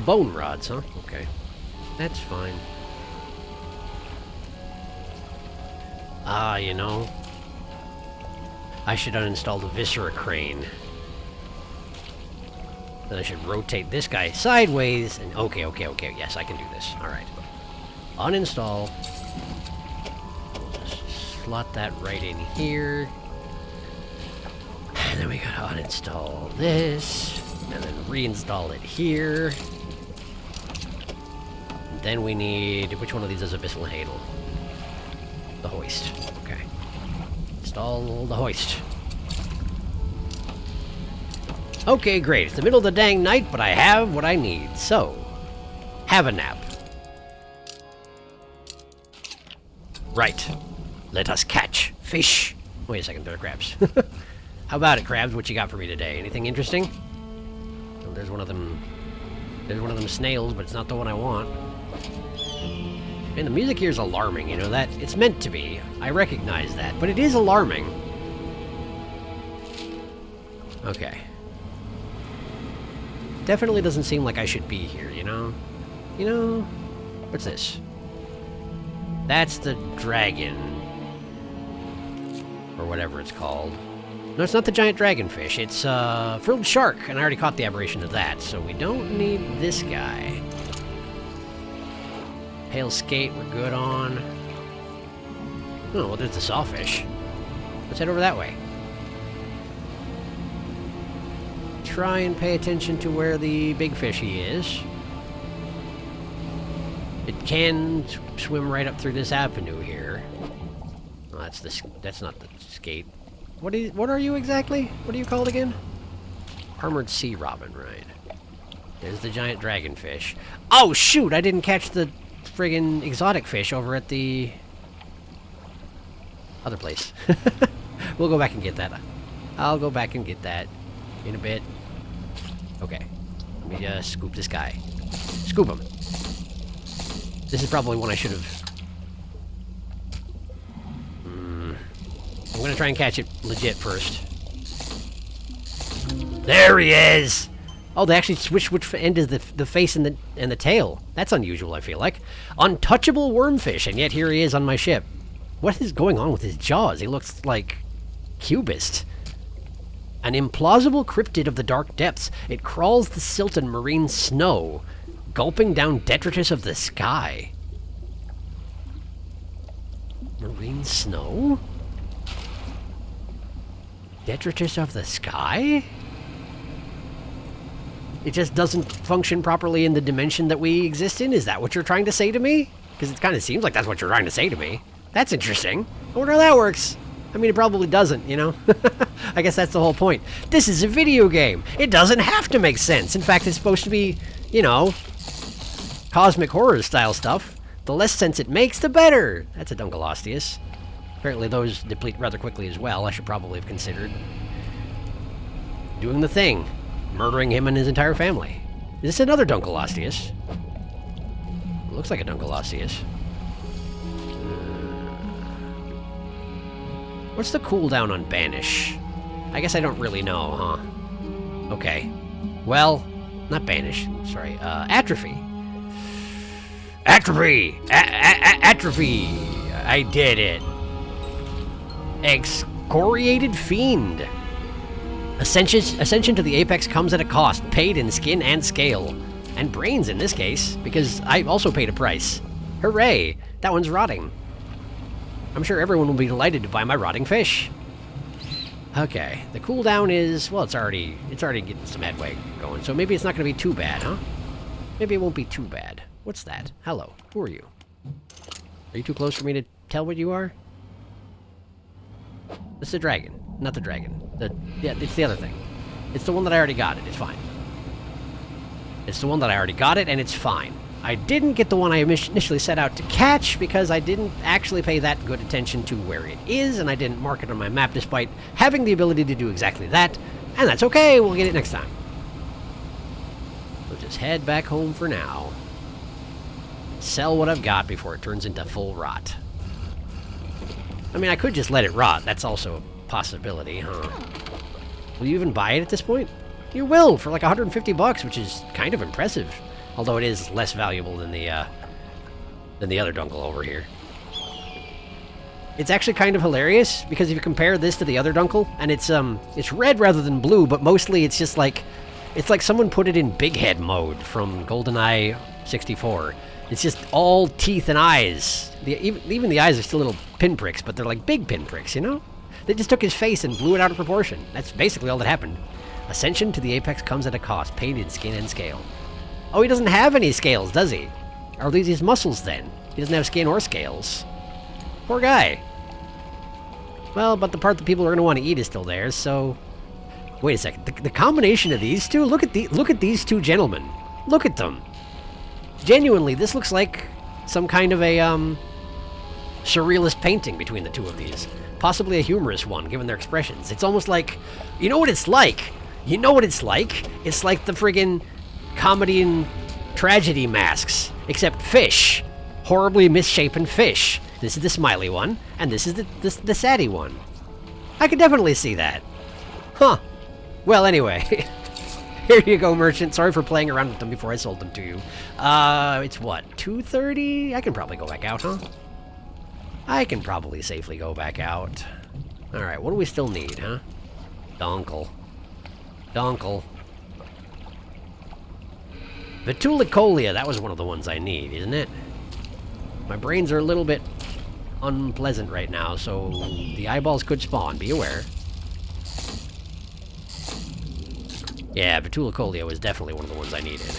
[SPEAKER 3] bone rods, huh? Okay. That's fine. You know, I should uninstall the Viscera crane. Then I should rotate this guy sideways, and okay, yes, I can do this. Alright. Uninstall. We'll just slot that right in here. And then we gotta uninstall this, and then reinstall it here. And then we need... which one of these is abyssal hadal? The hoist. Okay. Install the hoist. Okay, great. It's the middle of the dang night, but I have what I need. So, have a nap. Right. Let us catch fish. Wait a second, there are crabs. How about it, crabs? What you got for me today? Anything interesting? Oh, there's one of them. There's one of them snails, but it's not the one I want. Man, the music here is alarming, you know that? It's meant to be. I recognize that, but it is alarming. Okay. Definitely doesn't seem like I should be here, you know? You know? What's this? That's the dragon. Or whatever it's called. No, it's not the giant dragonfish. It's, frilled shark, and I already caught the aberration of that, so we don't need this guy. Pale skate, we're good on. Oh, well, there's the sawfish. Let's head over that way. Try and pay attention to where the big fishy is. It can swim right up through this avenue here. Well, that's not the skate. What are you exactly? What are you called again? Armored sea robin, right. There's the giant dragonfish. Oh, shoot! I didn't catch the friggin' exotic fish over at the other place. We'll go back and get that. I'll go back and get that in a bit. Okay. Let me scoop this guy. Scoop him. This is probably one I should have... I'm gonna try and catch it legit first. There he is! Oh, they actually switched which end is the face and the tail. That's unusual, I feel like. Untouchable wormfish, and yet here he is on my ship. What is going on with his jaws? He looks like cubist. An implausible cryptid of the dark depths. It crawls the silt and marine snow, gulping down detritus of the sky. Marine snow? Detritus of the sky? It just doesn't function properly in the dimension that we exist in? Is that what you're trying to say to me? Because it kind of seems like that's what you're trying to say to me. That's interesting. I wonder how that works. I mean, it probably doesn't, you know? I guess that's the whole point. This is a video game. It doesn't have to make sense. In fact, it's supposed to be, you know, cosmic horror style stuff. The less sense it makes, the better. That's a Dunkleosteus. Apparently those deplete rather quickly as well. I should probably have considered doing the thing. Murdering him and his entire family. Is this another Dunkleosteus? Looks like a Dunkleosteus. What's the cooldown on Banish? I guess I don't really know, huh? Okay. Well, not Banish, sorry. Atrophy. Atrophy! Atrophy! I did it. Excoriated Fiend. Ascension to the Apex comes at a cost, paid in skin and scale. And brains in this case, because I also paid a price. Hooray! That one's rotting. I'm sure everyone will be delighted to buy my rotting fish. Okay, the cooldown is, well, it's already getting some headway going, so maybe it's not going to be too bad, huh? Maybe it won't be too bad. What's that? Hello, who are you? Are you too close for me to tell what you are? It's the dragon, not the dragon. Yeah, it's the other thing. It's the one that I already got it, it's fine. It's the one that I already got it, and it's fine. I didn't get the one I initially set out to catch because I didn't actually pay that good attention to where it is, and I didn't mark it on my map despite having the ability to do exactly that, and that's okay, we'll get it next time. We'll just head back home for now. Sell what I've got before it turns into full rot. I mean, I could just let it rot, that's also a possibility, huh? Will you even buy it at this point? You will, for like 150 bucks, which is kind of impressive. Although it is less valuable than the other Dunkel over here. It's actually kind of hilarious, because if you compare this to the other Dunkel, and it's red rather than blue, but mostly it's just like, it's like someone put it in Big Head mode from GoldenEye 64. It's just all teeth and eyes. Even the eyes are still little pinpricks, but they're like big pinpricks, you know? They just took his face and blew it out of proportion. That's basically all that happened. Ascension to the Apex comes at a cost, paid in skin and scale. Oh, he doesn't have any scales, does he? Are these his muscles, then? He doesn't have skin or scales. Poor guy. Well, but the part that people are going to want to eat is still there, so... Wait a second. The combination of these two? Look at these two gentlemen. Look at them. Genuinely, this looks like some kind of a, surrealist painting between the two of these. Possibly a humorous one, given their expressions. It's almost like... You know what it's like? You know what it's like? It's like the friggin' comedy and tragedy masks, except fish. Horribly misshapen fish. This is the smiley one, and this is the saddie one. I could definitely see that. Huh. Well, anyway. Here you go, merchant. Sorry for playing around with them before I sold them to you. It's what, 2:30? I can probably go back out, huh? I can probably safely go back out. Alright, what do we still need, huh? Donkel. Donkel. Vitulicolia, that was one of the ones I need, isn't it? My brains are a little bit unpleasant right now, so the eyeballs could spawn, be aware. Yeah, Vitulicolia was definitely one of the ones I needed.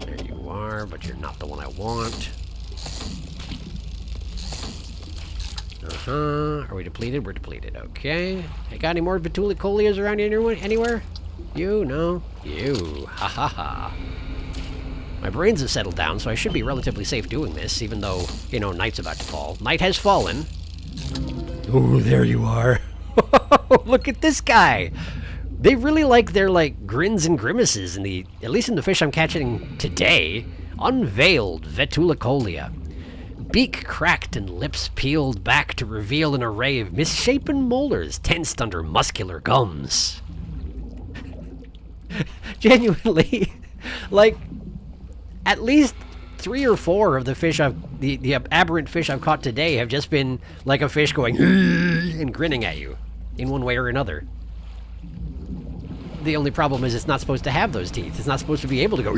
[SPEAKER 3] There you are, but you're not the one I want. huh? Are we depleted? We're depleted. Okay. Hey, got any more Vitulacolias around here anywhere? You? No? You. Ha ha ha. My brains have settled down, so I should be relatively safe doing this, even though, you know, night's about to fall. Night has fallen. Oh, there you are. Look at this guy. They really like their, like, grins and grimaces in the, at least in the fish I'm catching today. Unveiled Vetulacolia. Beak cracked and lips peeled back to reveal an array of misshapen molars tensed under muscular gums. Genuinely, like, at least 3 or 4 of the fish the aberrant fish I've caught today have just been like a fish going and grinning at you in one way or another. The only problem is it's not supposed to have those teeth. It's not supposed to be able to go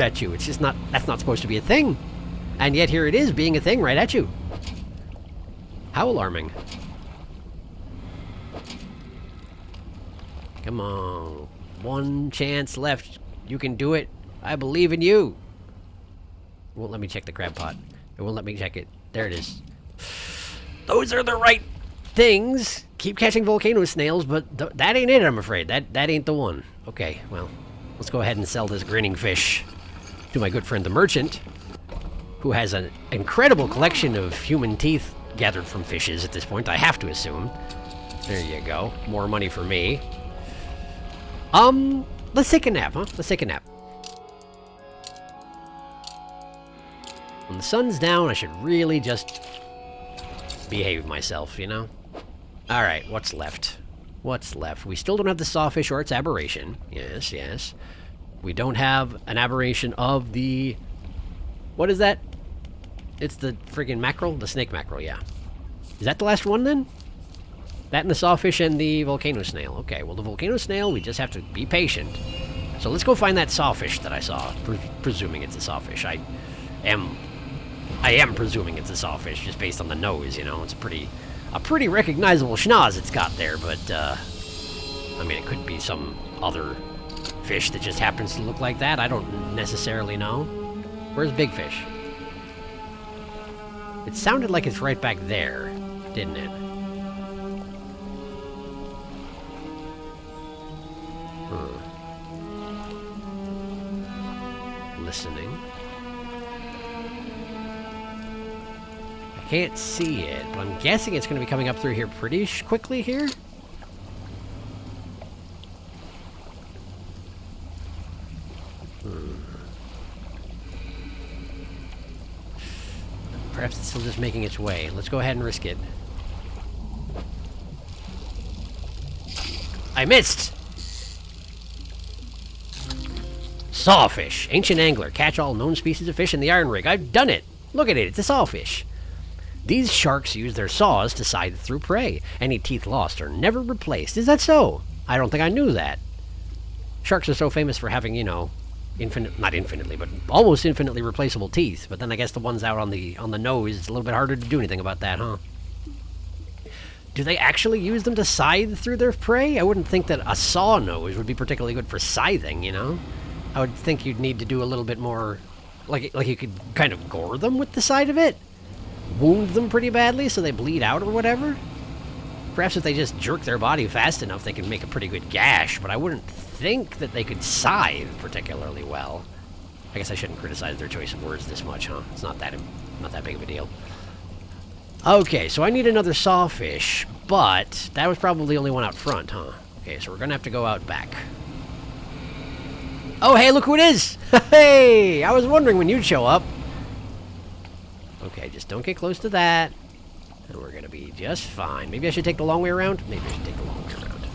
[SPEAKER 3] at you. It's just not, that's not supposed to be a thing. And yet here it is being a thing right at you. How alarming. Come on. One chance left. You can do it. I believe in you. It won't let me check the crab pot. It won't let me check it. There it is. Those are the right things. Keep catching volcano snails, but that ain't it, I'm afraid. That ain't the one. Okay, well, let's go ahead and sell this grinning fish to my good friend the merchant, who has an incredible collection of human teeth gathered from fishes at this point, I have to assume. There you go. More money for me. Let's take a nap, huh? Let's take a nap. When the sun's down, I should really just behave myself, you know? Alright, what's left? What's left? We still don't have the sawfish or its aberration. Yes, yes. We don't have an aberration of the... What is that? It's the friggin' mackerel? The snake mackerel, yeah. Is that the last one, then? That and the sawfish and the volcano snail. Okay, well, the volcano snail, we just have to be patient. So let's go find that sawfish that I saw, presuming it's a sawfish. I am presuming it's a sawfish, just based on the nose, you know? It's a pretty recognizable schnoz it's got there, but, I mean, it could be some other fish that just happens to look like that. I don't necessarily know. Where's Big Fish? It sounded like it's right back there, didn't it? Listening. I can't see it, but I'm guessing it's going to be coming up through here pretty quickly here. Perhaps it's still just making its way. Let's go ahead and risk it. I missed! Sawfish. Ancient angler. Catch all known species of fish in the iron rig. I've done it! Look at it, it's a sawfish. These sharks use their saws to scythe through prey. Any teeth lost are never replaced. Is that so? I don't think I knew that. Sharks are so famous for having, you know, not infinitely, but almost infinitely replaceable teeth. But then I guess the ones out on the nose, it's a little bit harder to do anything about that, huh? Do they actually use them to scythe through their prey? I wouldn't think that a saw nose would be particularly good for scything, you know? I would think you'd need to do a little bit more, like you could kind of gore them with the side of it? Wound them pretty badly so they bleed out or whatever? Perhaps if they just jerk their body fast enough, they can make a pretty good gash, but I wouldn't think that they could scythe particularly well. I guess I shouldn't criticize their choice of words this much, huh? It's not that big of a deal. Okay, so I need another sawfish, but that was probably the only one out front, huh? Okay, so we're gonna have to go out back. Oh, hey, look who it is! Hey! I was wondering when you'd show up. Okay, just don't get close to that. And we're gonna be just fine. Maybe I should take the long way around? Maybe I should take the long way around.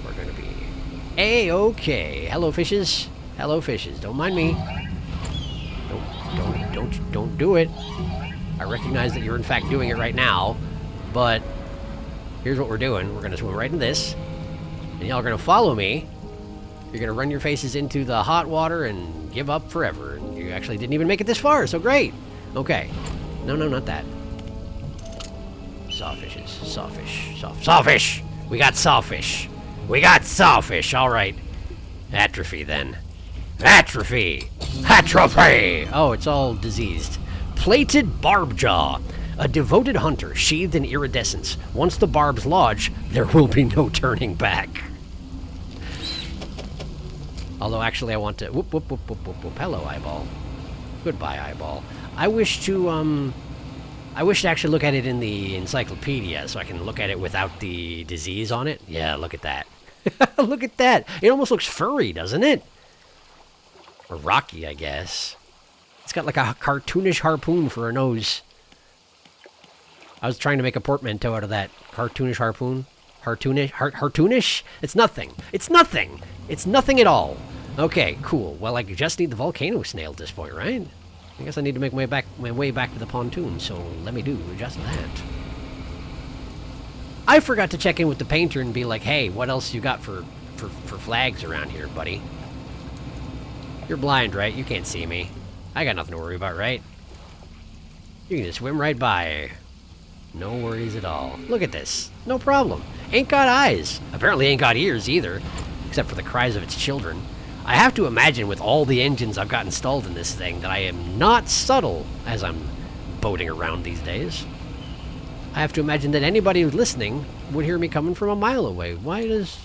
[SPEAKER 3] We're gonna be A-okay. Hello, fishes. Hello, fishes. Don't mind me. Don't do it. I recognize that you're in fact doing it right now, but here's what we're doing. We're gonna swim right in this, and y'all are gonna follow me. You're gonna run your faces into the hot water and give up forever. And you actually didn't even make it this far, so great. Okay. No, not that. Sawfishes. Sawfish. Sawfish! We got sawfish. We got sawfish, alright. Atrophy, then. Atrophy! Atrophy! Oh, it's all diseased. Plated barbjaw. A devoted hunter, sheathed in iridescence. Once the barbs lodge, there will be no turning back. Although, actually, I want to... Whoop, whoop, whoop, whoop, whoop, whoop. Hello, eyeball. Goodbye, eyeball. I wish to actually look at it in the encyclopedia, so I can look at it without the disease on it. Yeah, look at that. Look at that. It almost looks furry, doesn't it? Or rocky, I guess. It's got like a cartoonish harpoon for a nose. I was trying to make a portmanteau out of that. Cartoonish harpoon? Hartoonish? It's nothing. It's nothing. It's nothing at all. Okay, cool. Well, I just need the volcano snail at this point, right? I guess I need to make my way back to the pontoon, so let me do just that. I forgot to check in with the painter and be like, hey, what else you got for flags around here, buddy? You're blind, right? You can't see me. I got nothing to worry about, right? You can just swim right by. No worries at all. Look at this. No problem. Ain't got eyes. Apparently ain't got ears either, except for the cries of its children. I have to imagine with all the engines I've got installed in this thing that I am not subtle as I'm boating around these days. I have to imagine that anybody who's listening would hear me coming from a mile away. Why does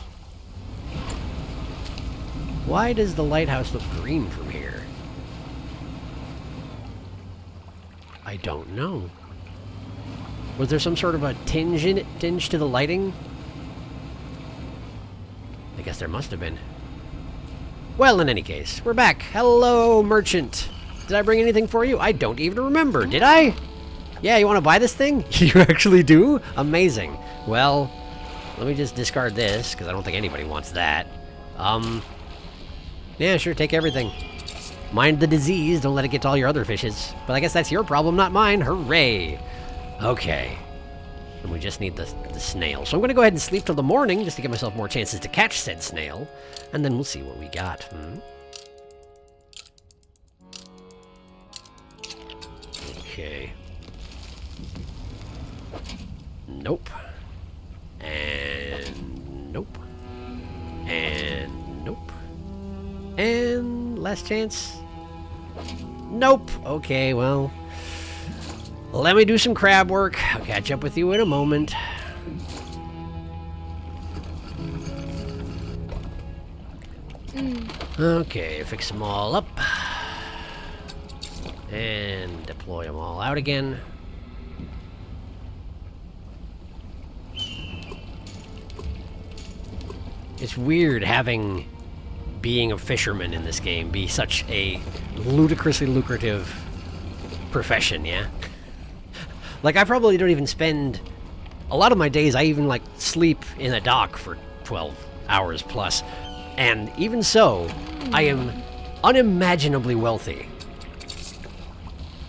[SPEAKER 3] the lighthouse look green from here? I don't know. Was there some sort of a tinge to the lighting? I guess there must have been. Well, in any case, we're back. Hello, merchant. Did I bring anything for you? I don't even remember. Did I? Yeah, you want to buy this thing? You actually do? Amazing. Well, let me just discard this, because I don't think anybody wants that. Yeah, sure, take everything. Mind the disease, don't let it get to all your other fishes. But I guess that's your problem, not mine. Hooray. Okay. And we just need the snail. So I'm going to go ahead and sleep till the morning, just to give myself more chances to catch said snail. And then we'll see what we got. Okay. Nope. And nope. And nope. And last chance. Nope. Okay, well, let me do some crab work. I'll catch up with you in a moment. Okay, fix them all up. And deploy them all out again. It's weird having being a fisherman in this game be such a ludicrously lucrative profession, yeah? Like, I probably don't even spend... A lot of my days, I even, like, sleep in a dock for 12 hours plus. And even so, I am unimaginably wealthy.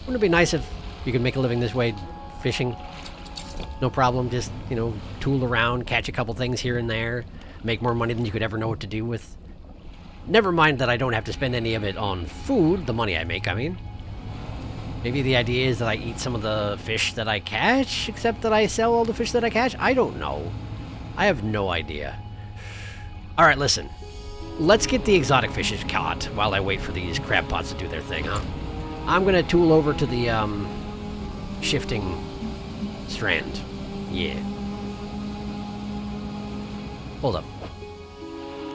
[SPEAKER 3] Wouldn't it be nice if you could make a living this way, fishing? No problem, just, you know, tool around, catch a couple things here and there, make more money than you could ever know what to do with. Never mind that I don't have to spend any of it on food, the money I make, I mean. Maybe the idea is that I eat some of the fish that I catch, except that I sell all the fish that I catch? I don't know. I have no idea. Alright, listen. Let's get the exotic fishes caught while I wait for these crab pots to do their thing, huh? I'm gonna tool over to the, shifting strand. Yeah. Hold up.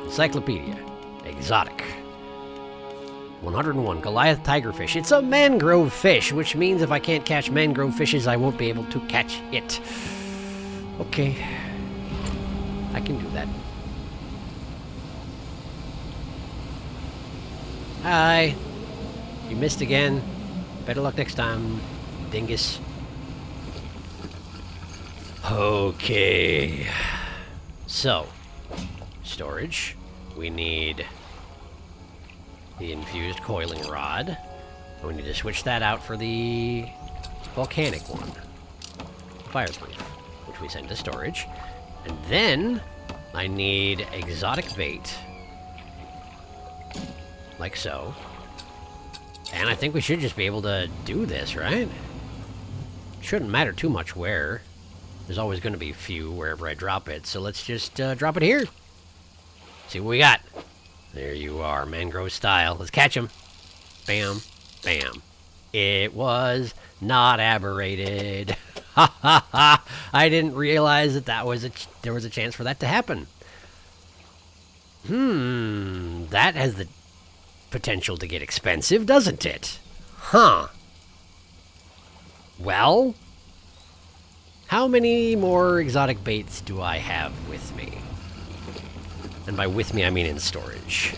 [SPEAKER 3] Encyclopedia. Exotic. 101. Goliath tigerfish. It's a mangrove fish, which means if I can't catch mangrove fishes, I won't be able to catch it. Okay. I can do that. Hi. You missed again. Better luck next time, dingus. Okay. So, storage. We need the infused coiling rod. We need to switch that out for the volcanic one. Fireproof, which we send to storage. And then I need exotic bait. Like so. And I think we should just be able to do this, right? Shouldn't matter too much where. There's always going to be a few wherever I drop it, so let's just drop it here. See what we got. There you are, mangrove style. Let's catch him. Bam, bam, It was not aberrated. Ha ha ha! I didn't realize that there was a chance for that to happen. That has the potential to get expensive, doesn't it? Huh. Well, how many more exotic baits do I have with me? And by with me, I mean in storage.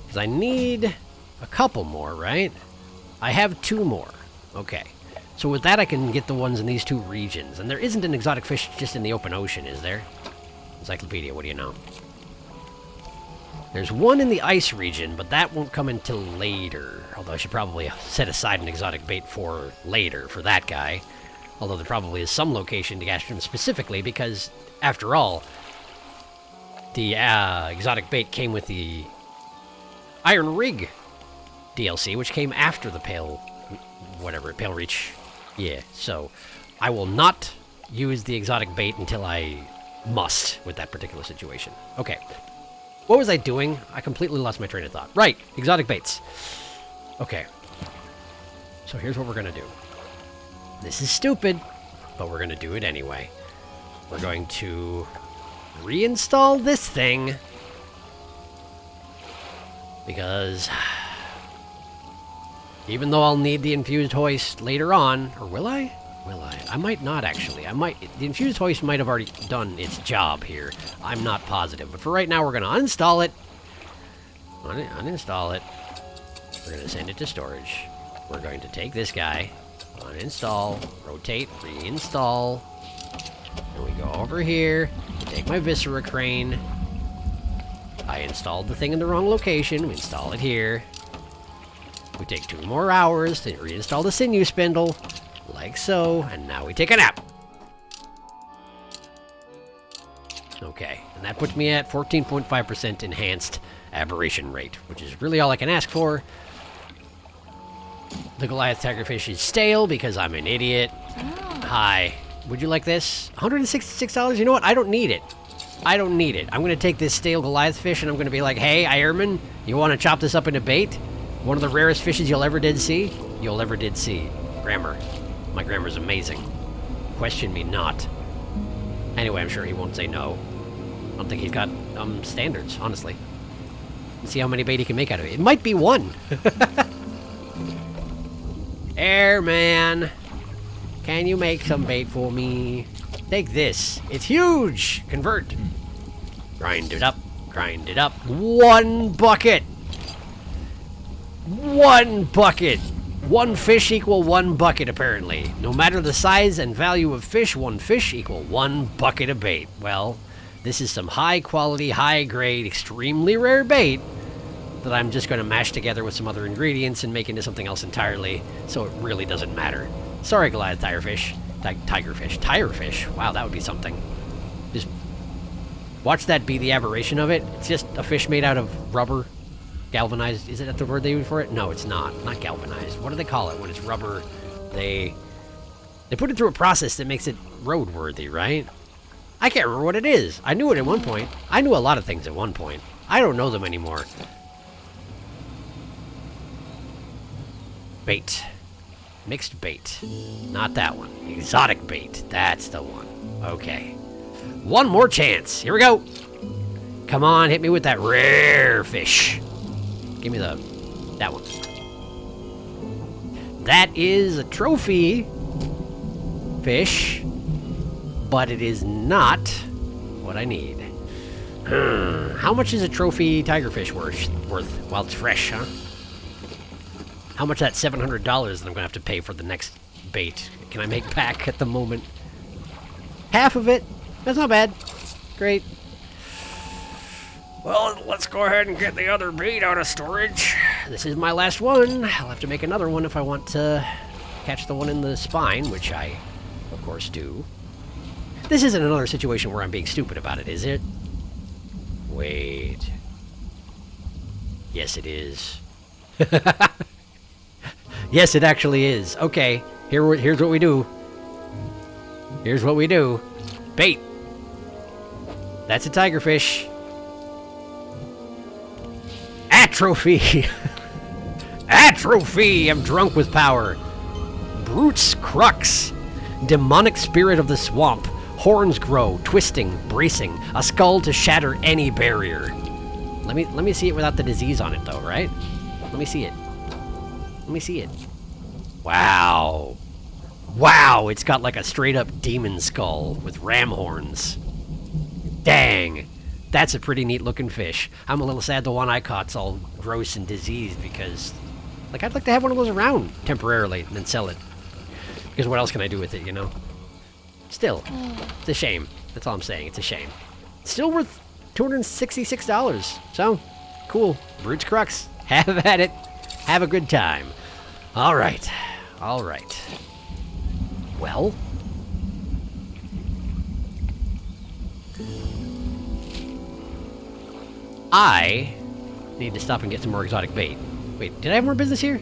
[SPEAKER 3] Because I need a couple more, right? I have 2 more. Okay. So with that, I can get the ones in these 2 regions. And there isn't an exotic fish just in the open ocean, is there? Encyclopedia, what do you know? There's one in the ice region, but that won't come until later. Although I should probably set aside an exotic bait for later for that guy. Although there probably is some location to catch him specifically, because, after all, the exotic bait came with the Iron Rig DLC, which came after the Pale Reach. Yeah, so I will not use the exotic bait until I must with that particular situation. Okay. What was I doing? I completely lost my train of thought. Right, exotic baits. Okay. So here's what we're going to do. This is stupid, but we're going to do it anyway. We're going to reinstall this thing because even though I'll need the infused hoist later on, or will I? Will I? I might not, actually. The infused hoist might have already done its job here. I'm not positive. But for right now, we're going to uninstall it. Uninstall it. We're going to send it to storage. We're going to take this guy, uninstall, rotate, reinstall. And we go over here, take my Viscera crane. I installed the thing in the wrong location. We install it here. We take 2 more hours to reinstall the sinew spindle. Like so, and now we take a nap. Okay, and that puts me at 14.5% enhanced aberration rate, which is really all I can ask for. The Goliath Tigerfish is stale because I'm an idiot. Hi, would you like this? $166? You know what? I don't need it. I don't need it. I'm going to take this stale Goliath fish and I'm going to be like, hey, Ironman, you want to chop this up into bait? One of the rarest fishes you'll ever did see? You'll ever did see. Grammar. My grammar's amazing. Question me not. Anyway, I'm sure he won't say no. I don't think he's got standards, honestly. Let's see how many bait he can make out of it. It might be 1. Airman, can you make some bait for me? Take this. It's huge. Convert. Grind it up. Grind it up. 1 bucket. 1 bucket. 1 fish equal 1 bucket, apparently. No matter the size and value of fish, 1 fish equal 1 bucket of bait. Well, this is some high-quality, high-grade, extremely rare bait that I'm just going to mash together with some other ingredients and make into something else entirely, so it really doesn't matter. Sorry, Goliath Tigerfish. Tigerfish. Wow, that would be something. Just watch that be the aberration of it. It's just a fish made out of rubber. Galvanized, is that the word they use for it? No, it's not. Not galvanized. What do they call it when it's rubber? They put it through a process that makes it roadworthy, right? I can't remember what it is. I knew it at one point. I knew a lot of things at one point. I don't know them anymore. Bait. Mixed bait. Not that one. Exotic bait. That's the one. Okay. 1 more chance. Here we go. Come on, hit me with that rare fish. Give me that one. That is a trophy fish, but it is not what I need. How much is a trophy tigerfish worth while it's fresh, huh? How much that $700 that I'm going to have to pay for the next bait can I make back at the moment? Half of it? That's not bad. Great. Well, let's go ahead and get the other bait out of storage. This is my last one. I'll have to make another one if I want to catch the one in the spine, which I, of course, do. This isn't another situation where I'm being stupid about it, is it? Wait. Yes, it is. Yes, it actually is. Okay, here's what we do. Here's what we do. Bait. That's a tigerfish. Atrophy. Atrophy! I'm drunk with power. Brute's Crux. Demonic spirit of the swamp. Horns grow, twisting, bracing. A skull to shatter any barrier. Let me see it without the disease on it, though, right? Let me see it. Let me see it. Wow. Wow, it's got like a straight-up demon skull with ram horns. Dang. That's a pretty neat-looking fish. I'm a little sad the one I caught's all gross and diseased because, like, I'd like to have one of those around temporarily and then sell it. Because what else can I do with it, you know? Still, it's a shame. That's all I'm saying. It's a shame. Still worth $266. So, cool. Brute's Crux. Have at it. Have a good time. All right. All right. Well, I need to stop and get some more exotic bait. Wait, did I have more business here?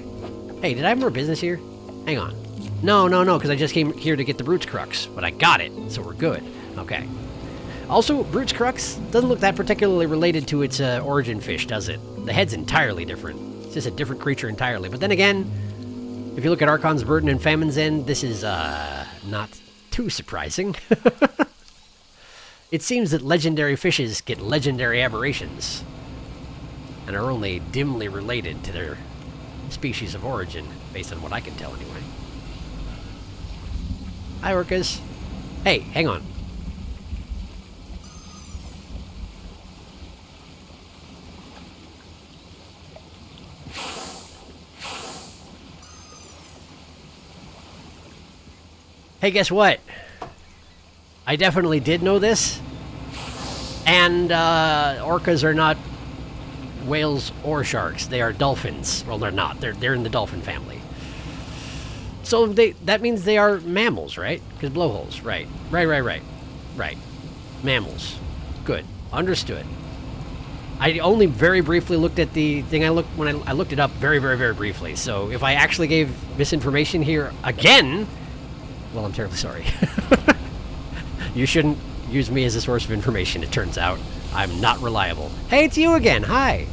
[SPEAKER 3] Hey, did I have more business here? Hang on. No, because I just came here to get the Brute's Crux, but I got it, so we're good. Okay. Also, Brute's Crux doesn't look that particularly related to its origin fish, does it? The head's entirely different. It's just a different creature entirely. But then again, if you look at Archon's Burden and Famine's End, this is not too surprising. It seems that legendary fishes get legendary aberrations and are only dimly related to their species of origin, based on what I can tell anyway. Hi, orcas. Hey, hang on. Hey, guess what? I definitely did know this. And orcas are not whales or sharks. They are dolphins. Well, they're not. They're in the dolphin family. So that means they are mammals, right? Because blowholes, right. Right. Mammals. Good. Understood. I only very briefly looked at the thing. I looked it up very briefly. So if I actually gave misinformation here again, well, I'm terribly sorry. You shouldn't use me as a source of information, it turns out. I'm not reliable. Hey, it's you again. Hi.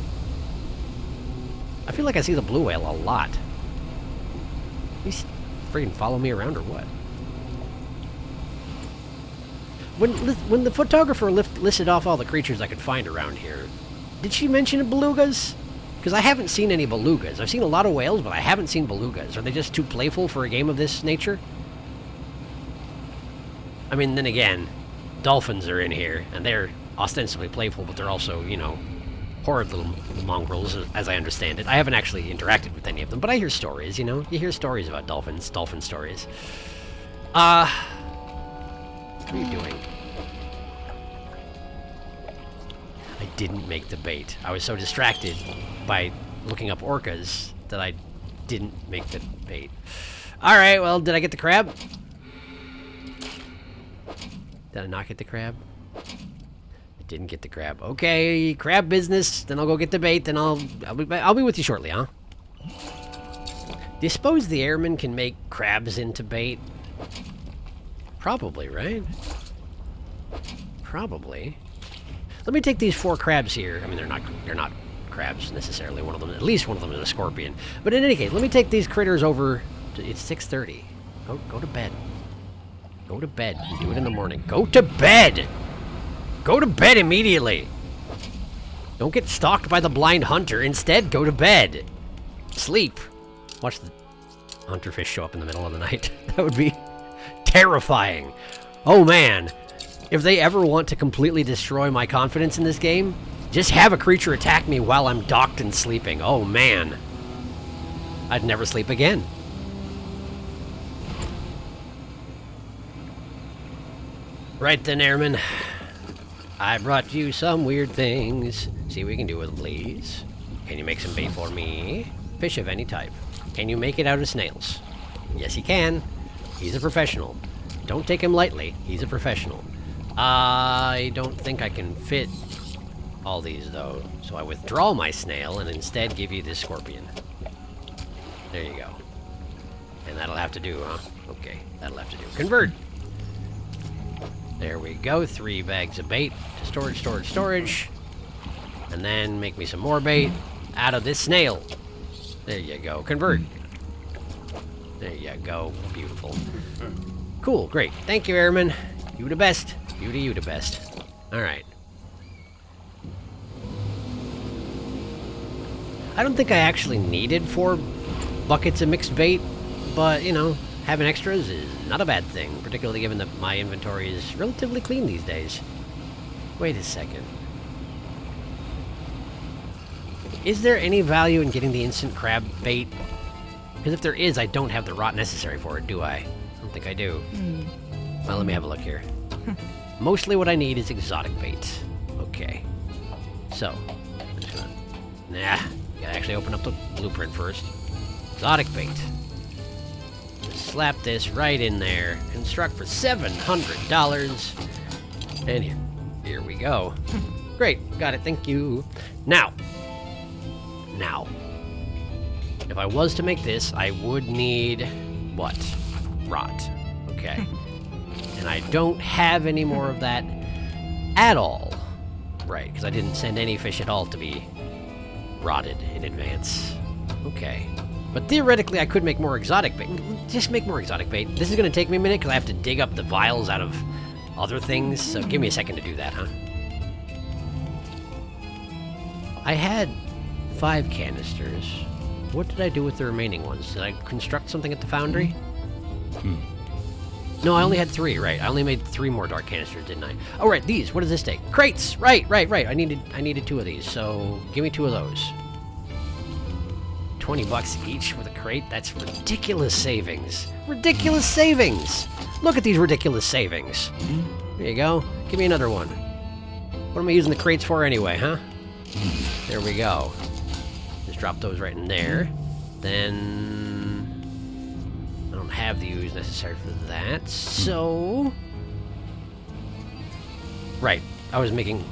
[SPEAKER 3] I feel like I see the blue whale a lot. He's freaking follow me around or what? When the photographer listed off all the creatures I could find around here, did she mention belugas? Because I haven't seen any belugas. I've seen a lot of whales, but I haven't seen belugas. Are they just too playful for a game of this nature? I mean, then again, dolphins are in here, and they're ostensibly playful, but they're also, you know, horrid little mongrels, as I understand it. I haven't actually interacted with any of them, but I hear stories, you know? You hear stories about dolphins, dolphin stories. What are you doing? I didn't make the bait. I was so distracted by looking up orcas that I didn't make the bait. Alright, well, did I get the crab? Did I not get the crab? I didn't get the crab. Okay, crab business. Then I'll go get the bait. Then I'll be with you shortly, huh? Do you suppose the airmen can make crabs into bait? Probably, right? Probably. Let me take these 4 crabs here. I mean, they're not crabs necessarily. One of them, at least one of them, is a scorpion. But in any case, let me take these critters over. It's 6:30. Go to bed. Go to bed. Do it in the morning. Go to bed! Go to bed immediately! Don't get stalked by the blind hunter. Instead, go to bed. Sleep. Watch the hunterfish show up in the middle of the night. That would be terrifying. Oh man. If they ever want to completely destroy my confidence in this game, just have a creature attack me while I'm docked and sleeping. Oh man. I'd never sleep again. Right then, airman. I brought you some weird things. See what we can do with them, please. Can you make some bait for me? Fish of any type. Can you make it out of snails? Yes, he can. He's a professional. Don't take him lightly. He's a professional. I don't think I can fit all these, though. So I withdraw my snail and instead give you this scorpion. There you go. And that'll have to do, huh? Okay, that'll have to do. Convert! There we go, 3 bags of bait. Storage. And then make me some more bait out of this snail. There you go. Convert. There you go. Beautiful. Cool. Great. Thank you, Airman. You the best. You the best. All right. I don't think I actually needed 4 buckets of mixed bait, but, you know, having extras is not a bad thing, particularly given that my inventory is relatively clean these days. Wait a second. Is there any value in getting the instant crab bait? Because if there is, I don't have the rot necessary for it, do I? I don't think I do. Well, let me have a look here. Mostly what I need is exotic bait. Okay. So, I'm just gonna... Nah, gotta actually open up the blueprint first. Exotic bait. Just slap this right in there. Construct for $700. And here we go. Great, got it, thank you. Now, if I was to make this, I would need what? Rot. Okay. And I don't have any more of that at all. Right, because I didn't send any fish at all to be rotted in advance. Okay. But theoretically, I could make more exotic bait. Just make more exotic bait. This is going to take me a minute because I have to dig up the vials out of other things. So give me a second to do that, huh? I had 5 canisters. What did I do with the remaining ones? Did I construct something at the foundry? No, I only had 3, right. I only made 3 more dark canisters, didn't I? Oh, right, these. What does this take? Crates! Right. I needed 2 of these, so give me 2 of those. 20 bucks each with a crate? That's ridiculous savings. Ridiculous savings! Look at these ridiculous savings. There you go. Give me another one. What am I using the crates for anyway, huh? There we go. Just drop those right in there. Then... I don't have the ooze necessary for that, so... Right. I was making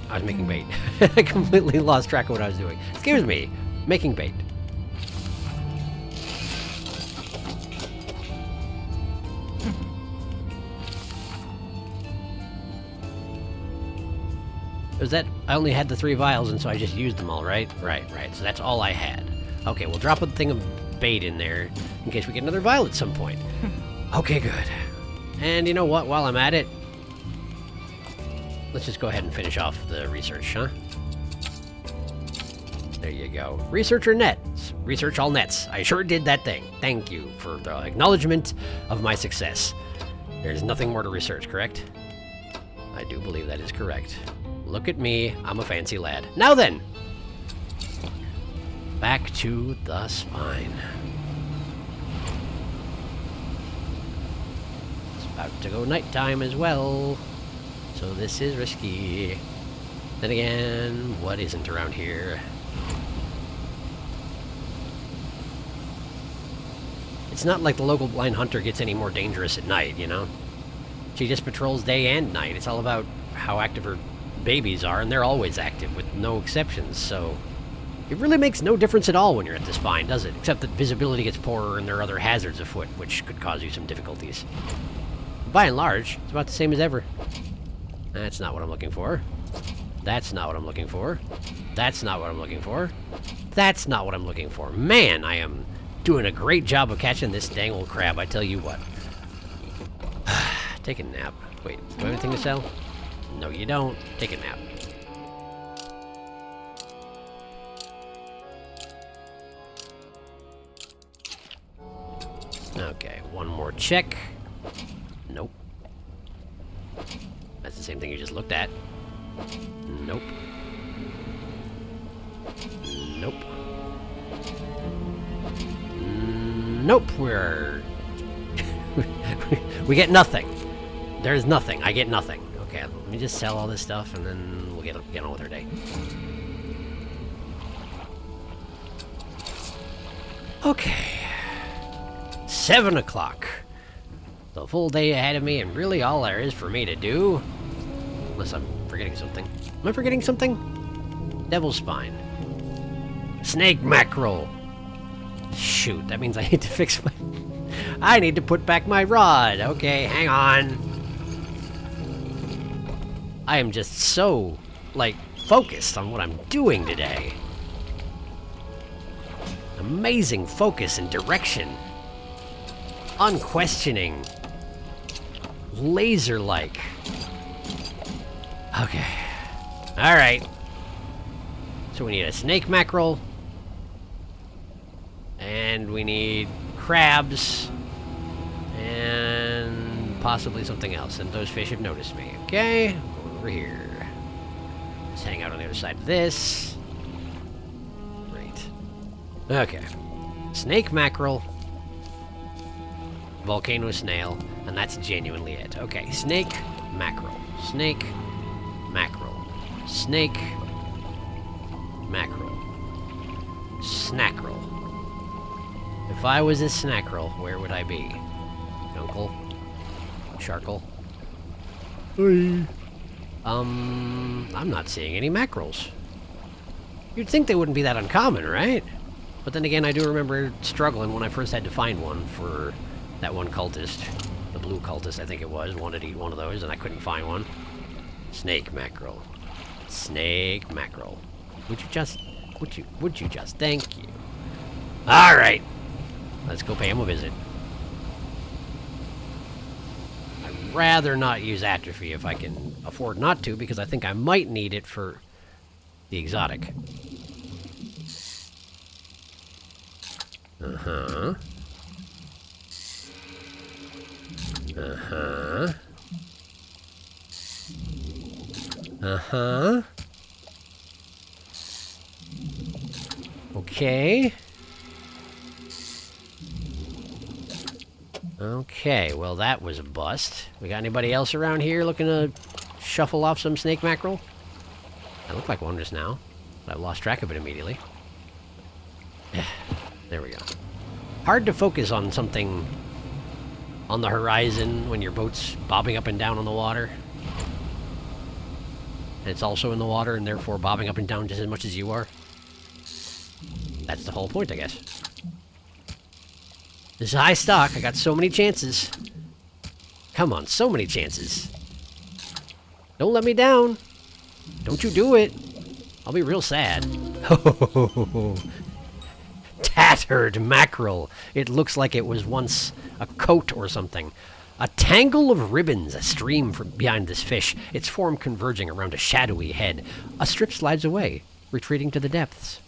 [SPEAKER 3] bait. I completely lost track of what I was doing. Excuse me. Making bait. Was that... I only had the 3 vials, and so I just used them all, right? Right. So that's all I had. Okay, we'll drop a thing of bait in there in case we get another vial at some point. Okay, good. And you know what? While I'm at it, let's just go ahead and finish off the research, huh? There you go. Researcher nets. Research all nets. I sure did that thing. Thank you for the acknowledgement of my success. There's nothing more to research, correct? I do believe that is correct. Look at me. I'm a fancy lad. Now then! Back to the spine. It's about to go nighttime as well, so this is risky. Then again, what isn't around here? It's not like the local blind hunter gets any more dangerous at night, you know? She just patrols day and night. It's all about how active her babies are, and they're always active, with no exceptions, so... It really makes no difference at all when you're at the spine, does it? Except that visibility gets poorer and there are other hazards afoot, which could cause you some difficulties. By and large, it's about the same as ever. That's not what I'm looking for. That's not what I'm looking for. That's not what I'm looking for. That's not what I'm looking for. Man, I am doing a great job of catching this dang old crab, I tell you what. Take a nap. Wait, do I have anything to sell? No, you don't. Take a nap. Okay, one more check. Nope. That's the same thing you just looked at. Nope. Nope. Nope, we're... we get nothing. There's nothing. I get nothing. Okay, let me just sell all this stuff and then we'll get on with our day. Okay. 7 o'clock. The full day ahead of me, and really all there is for me to do. Unless I'm forgetting something. Am I forgetting something? Devil's Spine. Snake mackerel. Shoot, that means I need to fix my... I need to put back my rod. Okay, hang on. I am just so, like, focused on what I'm doing today. Amazing focus and direction. Unquestioning. Laser-like. Okay. Alright. So we need a snake mackerel. And we need crabs. And possibly something else. And those fish have noticed me. Okay. Go over here. Let's hang out on the other side of this. Great. Okay. Snake mackerel. Volcano snail. And that's genuinely it. Okay. Snake mackerel. Snake mackerel. Snake mackerel. Snackerel. If I was a snackerel, where would I be? Uncle? Sharkle? I'm not seeing any mackerels. You'd think they wouldn't be that uncommon, right? But then again, I do remember struggling when I first had to find one for that one cultist. The blue cultist, I think it was, wanted to eat one of those, and I couldn't find one. Snake mackerel. Snake mackerel. Would you just... Would you just... Thank you. Alright. Let's go pay him a visit. I'd rather not use atrophy if I can afford not to, because I think I might need it for the exotic. Uh-huh. Uh-huh. Uh-huh. Okay. Okay, well that was a bust. We got anybody else around here looking to shuffle off some snake mackerel? That looked like one just now. I lost track of it immediately. There we go. Hard to focus on something on the horizon when your boat's bobbing up and down on the water. And it's also in the water and therefore bobbing up and down just as much as you are. That's the whole point, I guess. This is high stock. I got so many chances. Come on, so many chances. Don't let me down. Don't you do it. I'll be real sad. Tattered mackerel. It looks like it was once a coat or something. A tangle of ribbons stream from behind this fish, its form converging around a shadowy head. A strip slides away, retreating to the depths.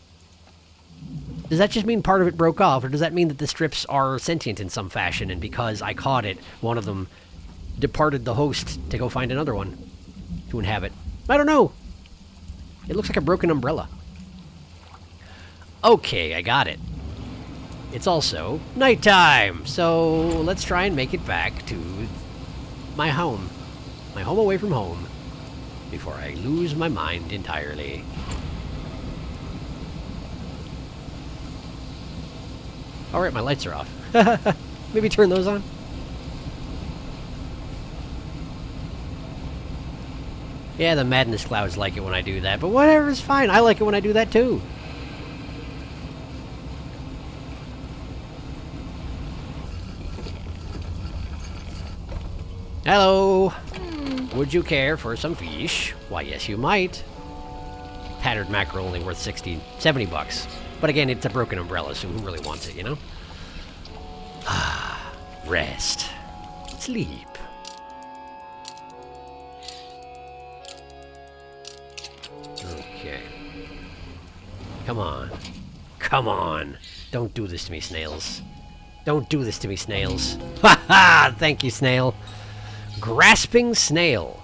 [SPEAKER 3] Does that just mean part of it broke off, or does that mean that the strips are sentient in some fashion, and because I caught it, one of them departed the host to go find another one to inhabit? I don't know. It looks like a broken umbrella. Okay, I got it. It's also nighttime, so let's try and make it back to my home. My home away from home, before I lose my mind entirely. Alright, my lights are off. Maybe turn those on? Yeah, the madness clouds like it when I do that, but whatever, it's fine. I like it when I do that too. Hello! Would you care for some fish? Why, yes, you might. Tattered mackerel only worth 70 bucks. But again, it's a broken umbrella, so who really wants it, you know? Rest. Sleep. Okay. Come on. Come on. Don't do this to me, snails. Don't do this to me, snails. Ha ha! Thank you, snail. Grasping snail.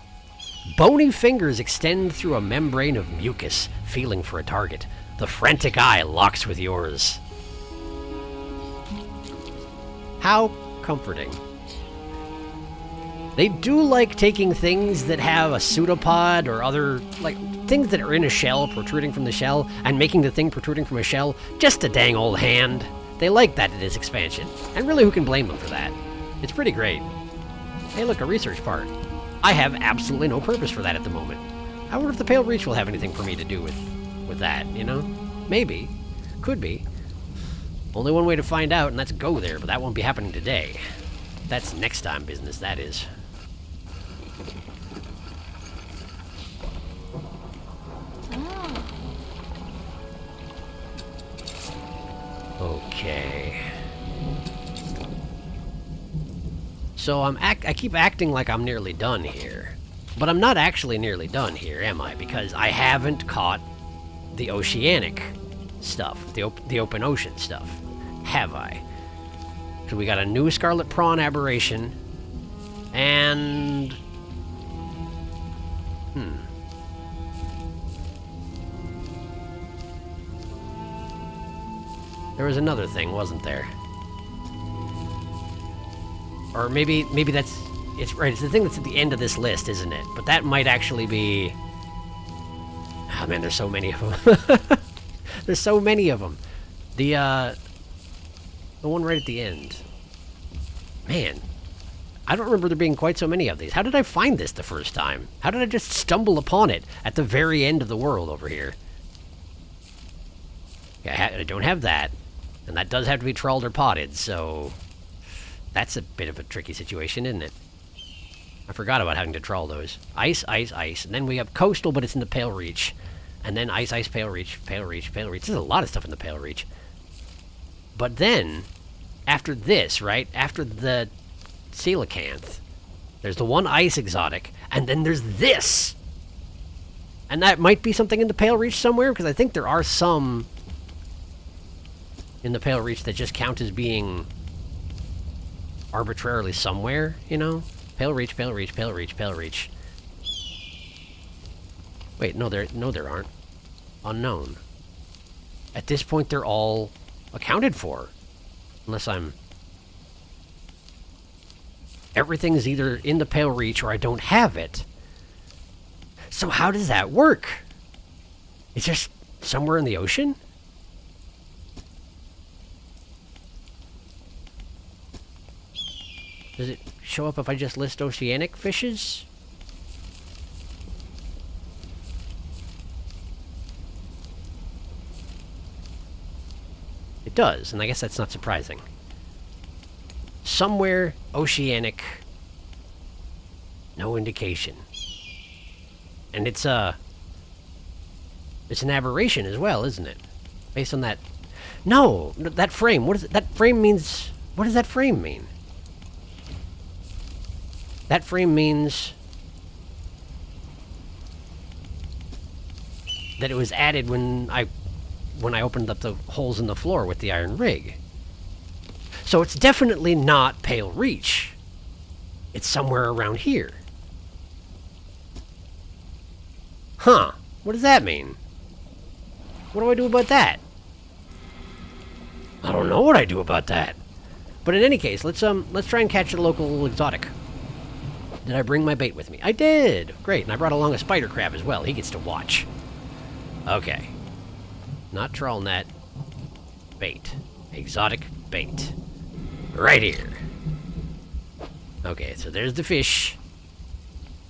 [SPEAKER 3] Bony fingers extend through a membrane of mucus, feeling for a target. The frantic eye locks with yours. How comforting. They do like taking things that have a pseudopod or other, like, things that are in a shell protruding from the shell and making the thing protruding from a shell just a dang old hand. They like that in this expansion. And really, who can blame them for that? It's pretty great. Hey, look, a research part. I have absolutely no purpose for that at the moment. I wonder if the Pale Reach will have anything for me to do with that, you know? Maybe. Could be. Only one way to find out, and that's go there, but that won't be happening today. That's next time business, that is. Okay. So I keep acting like I'm nearly done here. But I'm not actually nearly done here, am I? Because I haven't caught the oceanic stuff, the open ocean stuff. Have I? So we got a new scarlet prawn aberration. And... There was another thing, wasn't there? Or maybe that's... It's right, it's the thing that's at the end of this list, isn't it? But that might actually be... Oh man, there's so many of them. There's so many of them. The one right at the end. Man, I don't remember there being quite so many of these. How did I find this the first time? How did I just stumble upon it at the very end of the world over here? Yeah, I don't have that. And that does have to be trawled or potted, so... That's a bit of a tricky situation, isn't it? I forgot about having to trawl those. Ice, ice, ice. And then we have coastal, but it's in the Pale Reach. And then ice, ice, Pale Reach, Pale Reach, Pale Reach. There's a lot of stuff in the Pale Reach. But then, after this, right? After the coelacanth, there's the one ice exotic, and then there's this! And that might be something in the Pale Reach somewhere, because I think there are some in the Pale Reach that just count as being arbitrarily somewhere, you know? Pale Reach, Pale Reach, Pale Reach, Pale Reach. Wait, no, there aren't. Unknown. At this point, they're all accounted for. Unless I'm... Everything's either in the Pale Reach or I don't have it. So how does that work? It's just somewhere in the ocean? Does it show up if I just list oceanic fishes? It does, and I guess that's not surprising. Somewhere oceanic, no indication. And it's an aberration as well, isn't it? Based on that... No! That frame, what is it? That frame means... What does that frame mean? That frame means that it was added when I opened up the holes in the floor with the iron rig. So it's definitely not Pale Reach. It's somewhere around here. Huh. What does that mean? What do I do about that? I don't know what I do about that. But in any case, let's try and catch a local exotic. Did I bring my bait with me? I did! Great, and I brought along a spider crab as well. He gets to watch. Okay. Not trawl net. Bait. Exotic bait. Right here. Okay, so there's the fish.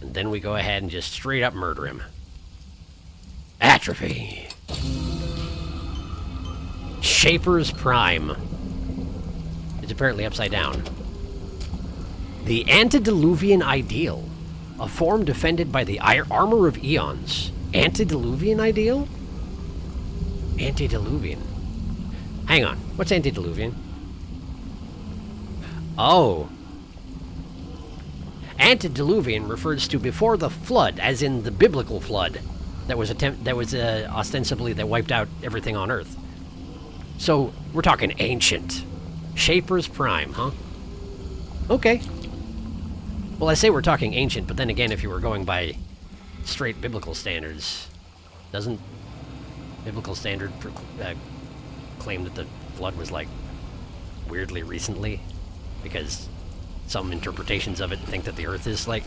[SPEAKER 3] And then we go ahead and just straight up murder him. Atrophy. Shaper's Prime. It's apparently upside down. The Antediluvian Ideal. A form defended by the armor of eons. Antediluvian Ideal? Antediluvian. Hang on. What's antediluvian? Oh. Antediluvian refers to before the flood, as in the biblical flood that was ostensibly that wiped out everything on Earth. So we're talking ancient. Shaper's Prime, huh? Okay. Well, I say we're talking ancient, but then again, if you were going by straight biblical standards, doesn't biblical standard claim that the flood was, like, weirdly recently? Because some interpretations of it think that the Earth is, like,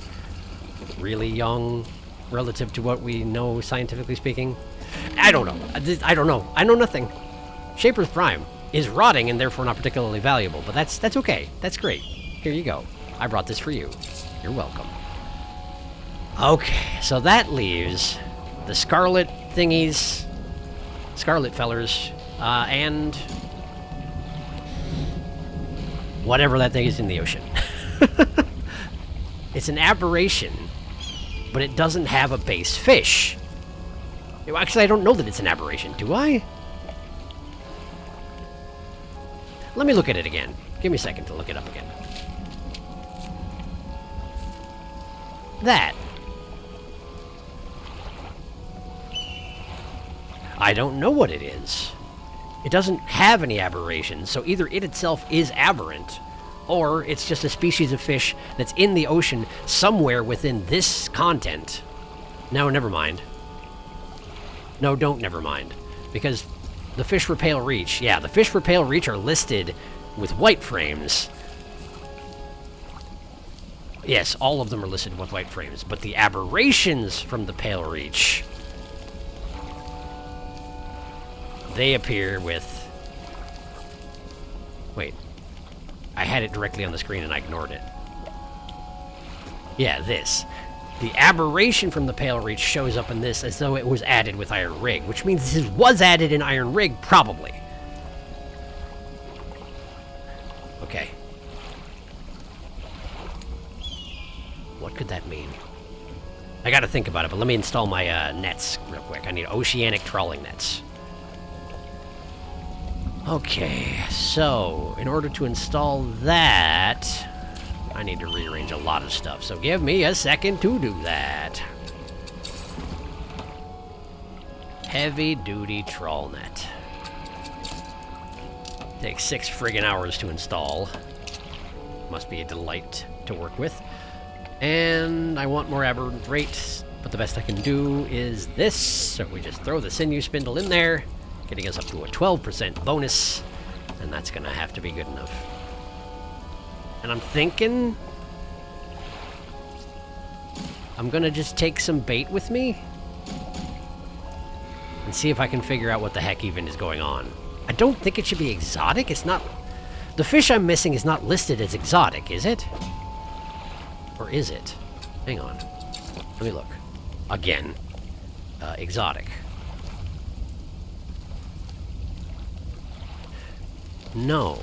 [SPEAKER 3] really young relative to what we know scientifically speaking. I don't know. I don't know. I know nothing. Shaper's Prime is rotting and therefore not particularly valuable, but that's okay. That's great. Here you go. I brought this for you. You're welcome. Okay, so that leaves the scarlet thingies, scarlet fellers, and whatever that thing is in the ocean. It's an aberration, but it doesn't have a base fish. Actually, I don't know that it's an aberration, do I? Let me look at it again. Give me a second to look it up again. That. I don't know what it is. It doesn't have any aberrations, so either it itself is aberrant, or it's just a species of fish that's in the ocean somewhere within this content. No, never mind. No, don't never mind. Because the fish for Pale Reach, yeah, the fish for Pale Reach are listed with white frames. Yes, all of them are listed with white frames, but the aberrations from the Pale Reach, they appear with... Wait. I had it directly on the screen and I ignored it. Yeah, this. The aberration from the Pale Reach shows up in this as though it was added with Iron Rig, which means this was added in Iron Rig, probably. Okay. What could that mean? I gotta think about it, but let me install my nets real quick. I need oceanic trawling nets. Okay, so in order to install that, I need to rearrange a lot of stuff, so give me a second to do that. Heavy-duty trawl net. Takes 6 friggin' hours to install. Must be a delight to work with. And I want more aberrant rates, but the best I can do is this. So we just throw the sinew spindle in there, getting us up to a 12% bonus, and that's gonna have to be good enough. And I'm thinking I'm gonna just take some bait with me and see if I can figure out what the heck even is going on. I don't think it should be exotic. It's not... The fish I'm missing is not listed as exotic, is it? Or is it? Hang on. Let me look. Again. Exotic. No.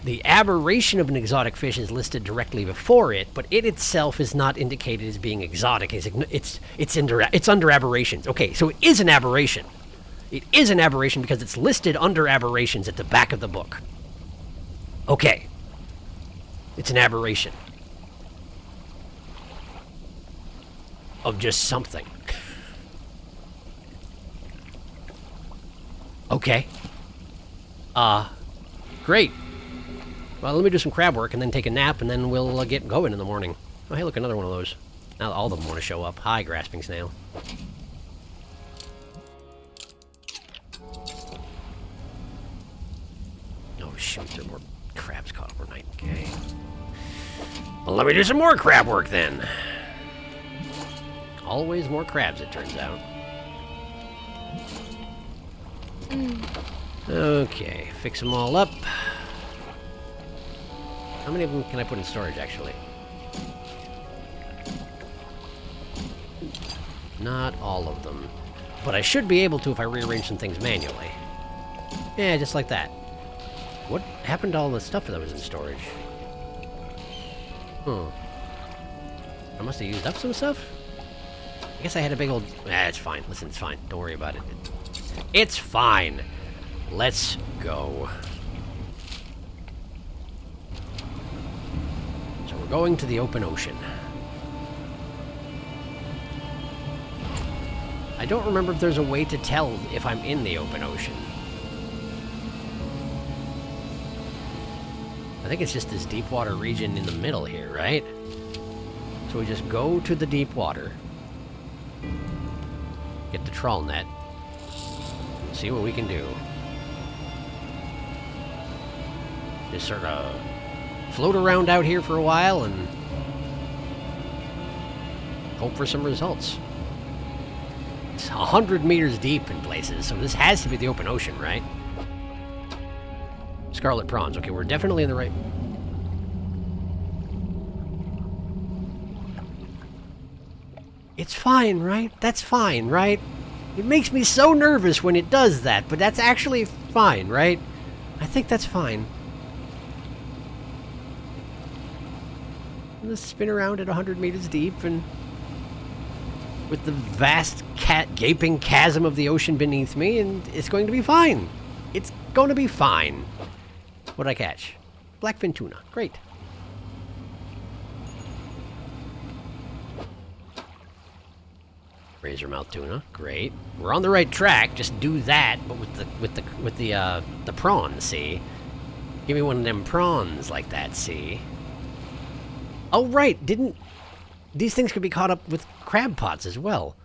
[SPEAKER 3] The aberration of an exotic fish is listed directly before it, but it itself is not indicated as being exotic. It's under aberrations. Okay, so it is an aberration. It is an aberration because it's listed under aberrations at the back of the book. Okay. It's an aberration. Of just something. Okay. Great. Well, let me do some crab work and then take a nap, and then we'll get going in the morning. Oh, hey, look, another one of those. Now all of them want to show up. Hi, grasping snail. Oh, shoot, there are more crabs caught overnight. Okay. Well, let me do some more crab work, then. Always more crabs, it turns out. Okay, fix them all up. How many of them can I put in storage, actually? Not all of them. But I should be able to if I rearrange some things manually. Yeah, just like that. What happened to all the stuff that was in storage? I must have used up some stuff? I guess I had a big old... it's fine. Listen, it's fine. Don't worry about it. It's fine. Let's go. So we're going to the open ocean. I don't remember if there's a way to tell if I'm in the open ocean. I think it's just this deep water region in the middle here, right? So we just go to the deep water. Get the trawl net. See what we can do. Just sort of float around out here for a while and hope for some results. It's 100 meters deep in places, so this has to be the open ocean, right? Scarlet prawns. Okay, we're definitely in the right... It's fine, right? That's fine, right? It makes me so nervous when it does that, but that's actually fine, right? I think that's fine. Let's spin around at 100 meters deep and with the vast gaping chasm of the ocean beneath me, and it's going to be fine. It's Gonna be fine. What'd I catch? Blackfin tuna. Great. Razormouth tuna. Great. We're on the right track. Just do that, but with the prawns, see? Give me one of them prawns like that, see? Oh, right. These things could be caught up with crab pots as well.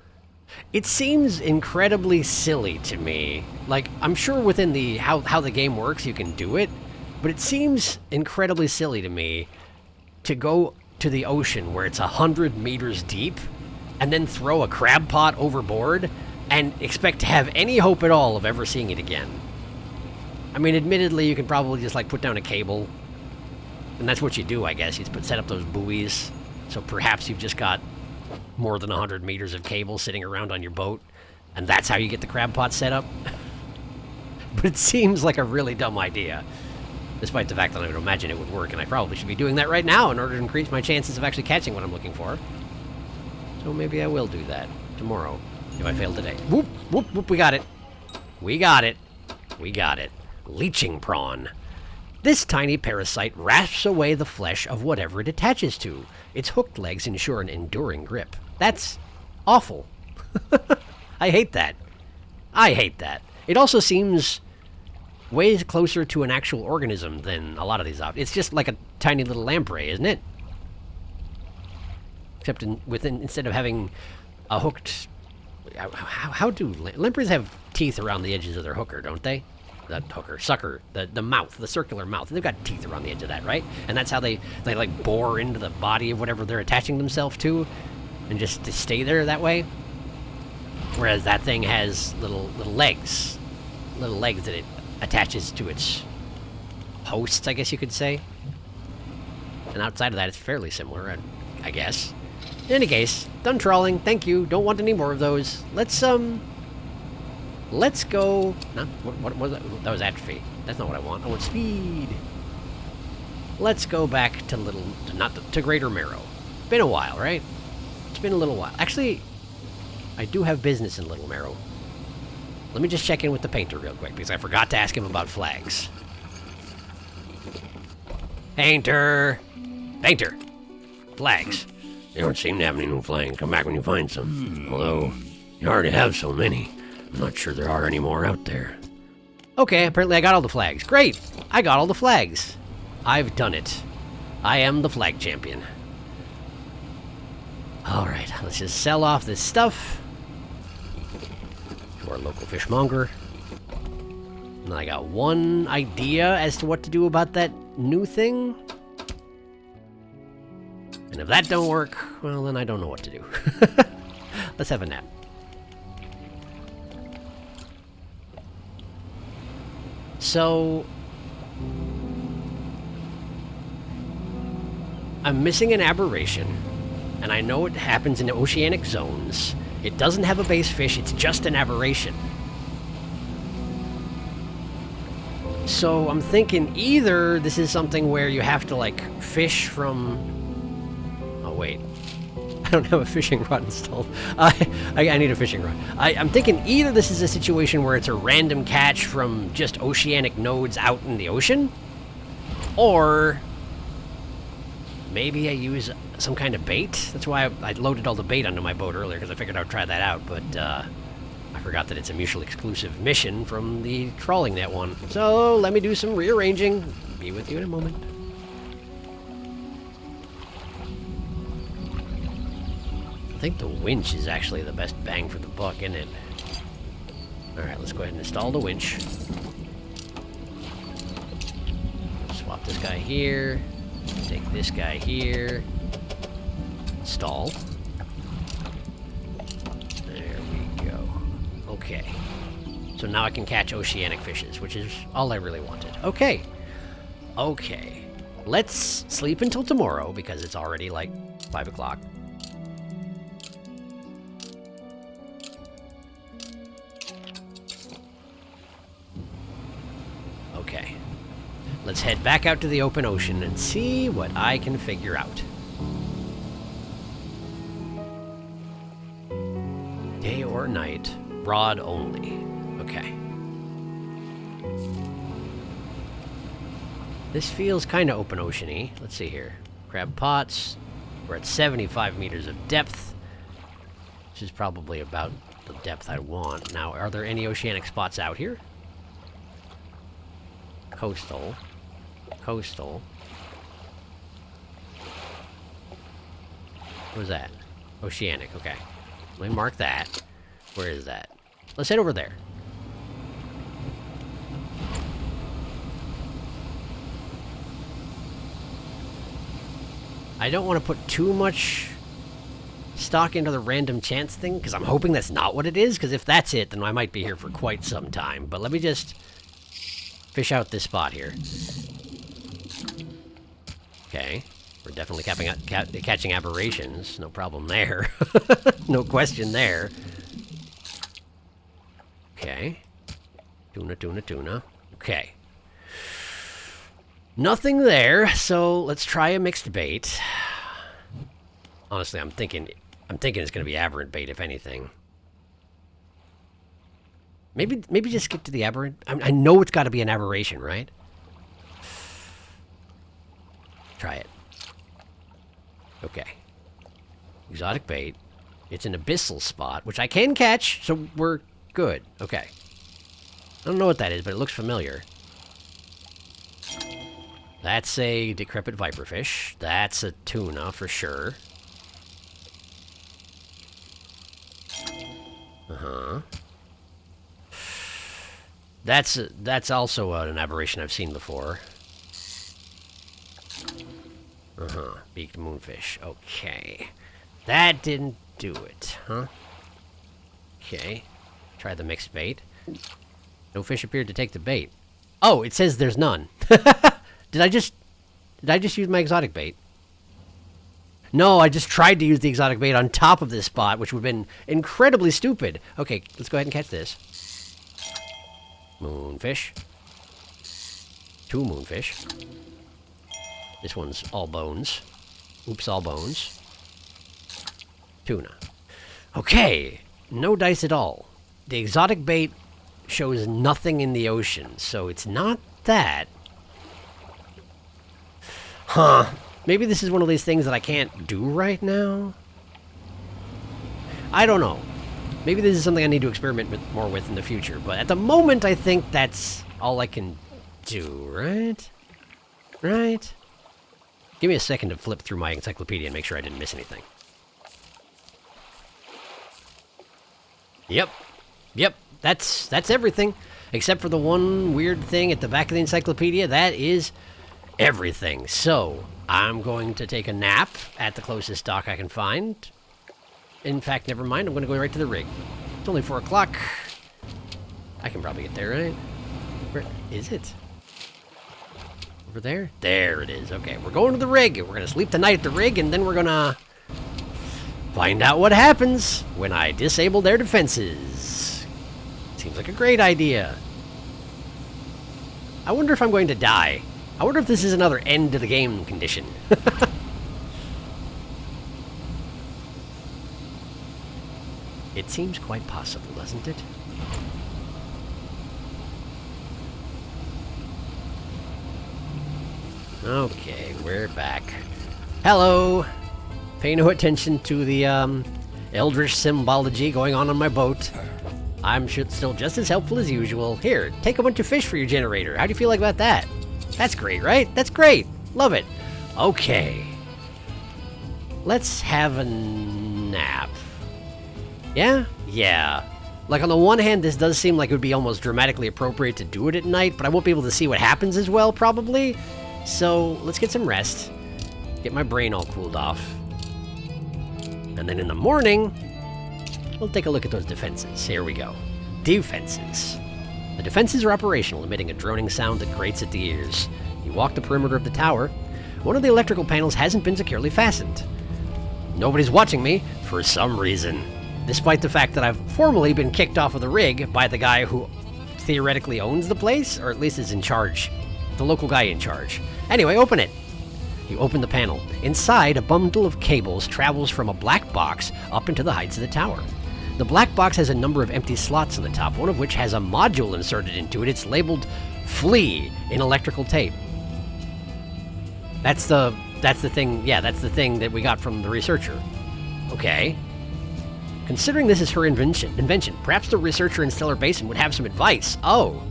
[SPEAKER 3] It seems incredibly silly to me. Like, I'm sure within the how the game works you can do it, but it seems incredibly silly to me to go to the ocean where it's 100 meters deep and then throw a crab pot overboard and expect to have any hope at all of ever seeing it again. I mean, admittedly, you can probably just, like, put down a cable, and that's what you do, I guess. You set up those buoys, so perhaps you've just got more than 100 meters of cable sitting around on your boat, and that's how you get the crab pot set up. But it seems like a really dumb idea, despite the fact that I would imagine it would work, and I probably should be doing that right now in order to increase my chances of actually catching what I'm looking for. So maybe I will do that tomorrow, if I fail today. Whoop, whoop, whoop, we got it. We got it. We got it. Leeching prawn. This tiny parasite rasps away the flesh of whatever it attaches to. Its hooked legs ensure an enduring grip. That's awful. I hate that. I hate that. It also seems way closer to an actual organism than a lot of these objects. It's just like a tiny little lamprey, isn't it? Except instead of having a hooked... How do... Lampreys have teeth around the edges of their hooker, don't they? That hooker, sucker, the mouth, the circular mouth. They've got teeth around the edge of that, right? And that's how they like bore into the body of whatever they're attaching themselves to, and just to stay there that way. Whereas that thing has little legs that it attaches to its hosts, I guess you could say. And outside of that, it's fairly similar, I guess. In any case, done trawling. Thank you. Don't want any more of those. Let's go... No, what was that? That was atrophy. That's not what I want. I want speed. Let's go back to to Greater Marrow. Been a while, right? It's been a little while. Actually, I do have business in Little Marrow. Let me just check in with the painter real quick, because I forgot to ask him about flags. Painter! Painter! Flags.
[SPEAKER 2] You don't seem to have any new flags. Come back when you find some. Although, you already have so many. I'm not sure there are any more out there.
[SPEAKER 3] Okay, apparently I got all the flags. Great! I got all the flags. I've done it. I am the flag champion. Alright, let's just sell off this stuff to our local fishmonger. And I got one idea as to what to do about that new thing. And if that don't work, well, then I don't know what to do. Let's have a nap. So, I'm missing an aberration, and I know it happens in oceanic zones. It doesn't have a base fish, it's just an aberration. So I'm thinking either this is something where you have to, like, fish from... Oh, wait. I don't have a fishing rod installed. I need a fishing rod. I'm thinking either this is a situation where it's a random catch from just oceanic nodes out in the ocean, or maybe I use some kind of bait. That's why I loaded all the bait onto my boat earlier, because I figured I'd try that out, but I forgot that it's a mutually exclusive mission from the trawling net one. So let me do some rearranging. Be with you in a moment. I think the winch is actually the best bang for the buck, isn't it? Alright, let's go ahead and install the winch. Swap this guy here. Take this guy here. Install. There we go. Okay. So now I can catch oceanic fishes, which is all I really wanted. Okay. Okay. Let's sleep until tomorrow, because it's already like 5 o'clock. Okay. Let's head back out to the open ocean and see what I can figure out. Day or night, rod only. Okay. This feels kind of open ocean-y. Let's see here. Crab pots. We're at 75 meters of depth, which is probably about the depth I want. Now, are there any oceanic spots out here? Coastal. Coastal. What was that? Oceanic, okay. Let me mark that. Where is that? Let's head over there. I don't want to put too much stock into the random chance thing, because I'm hoping that's not what it is, because if that's it, then I might be here for quite some time. But let me just fish out this spot here. Okay. We're definitely catching aberrations. No problem there. No question there. Okay. Tuna, tuna, tuna. Okay. Nothing there, so let's try a mixed bait. Honestly, I'm thinking it's gonna be aberrant bait, if anything. Maybe just skip to the aberrant. I know it's got to be an aberration, right? Try it. Okay. Exotic bait. It's an abyssal spot, which I can catch, so we're good. Okay. I don't know what that is, but it looks familiar. That's a decrepit viperfish. That's a tuna for sure. Uh-huh. That's also an aberration I've seen before. Uh-huh. Beaked moonfish. Okay. That didn't do it, huh? Okay. Try the mixed bait. No fish appeared to take the bait. Oh, it says there's none. Did I just use my exotic bait? No, I just tried to use the exotic bait on top of this spot, which would have been incredibly stupid. Okay, let's go ahead and catch this. Moonfish. 2 moonfish. This one's all bones. Oops, all bones. Tuna. Okay, no dice at all. The exotic bait shows nothing in the ocean, so it's not that. Huh. Maybe this is one of these things that I can't do right now? I don't know. Maybe this is something I need to experiment more with in the future, but at the moment I think that's all I can do, right? Right? Give me a second to flip through my encyclopedia and make sure I didn't miss anything. Yep. Yep. That's everything. Except for the one weird thing at the back of the encyclopedia. That is everything. So, I'm going to take a nap at the closest dock I can find. In fact, never mind. I'm going to go right to the rig. It's only 4 o'clock. I can probably get there, right? Where is it? Over there? There it is. Okay, we're going to the rig. We're going to sleep tonight at the rig, and then we're going to find out what happens when I disable their defenses. Seems like a great idea. I wonder if I'm going to die. I wonder if this is another end to the game condition. It seems quite possible, doesn't it? Okay, we're back. Hello! Pay no attention to the eldritch symbology going on my boat. I'm still just as helpful as usual. Here, take a bunch of fish for your generator. How do you feel about that? That's great, right? That's great. Love it. Okay. Let's have a nap. Yeah? Yeah. Like, on the one hand, this does seem like it would be almost dramatically appropriate to do it at night, but I won't be able to see what happens as well, probably. So, let's get some rest. Get my brain all cooled off. And then in the morning, we'll take a look at those defenses. Here we go. Defenses. The defenses are operational, emitting a droning sound that grates at the ears. You walk the perimeter of the tower. One of the electrical panels hasn't been securely fastened. Nobody's watching me, for some reason. Despite the fact that I've formally been kicked off of the rig by the guy who theoretically owns the place, or at least is in charge. The local guy in charge. Anyway, open it. You open the panel. Inside, a bundle of cables travels from a black box up into the heights of the tower. The black box has a number of empty slots on the top, one of which has a module inserted into it. It's labeled Flee in electrical tape. That's the thing. Yeah, that's the thing that we got from the researcher. Okay. Considering this is her invention, perhaps the researcher in Stellar Basin would have some advice. Oh.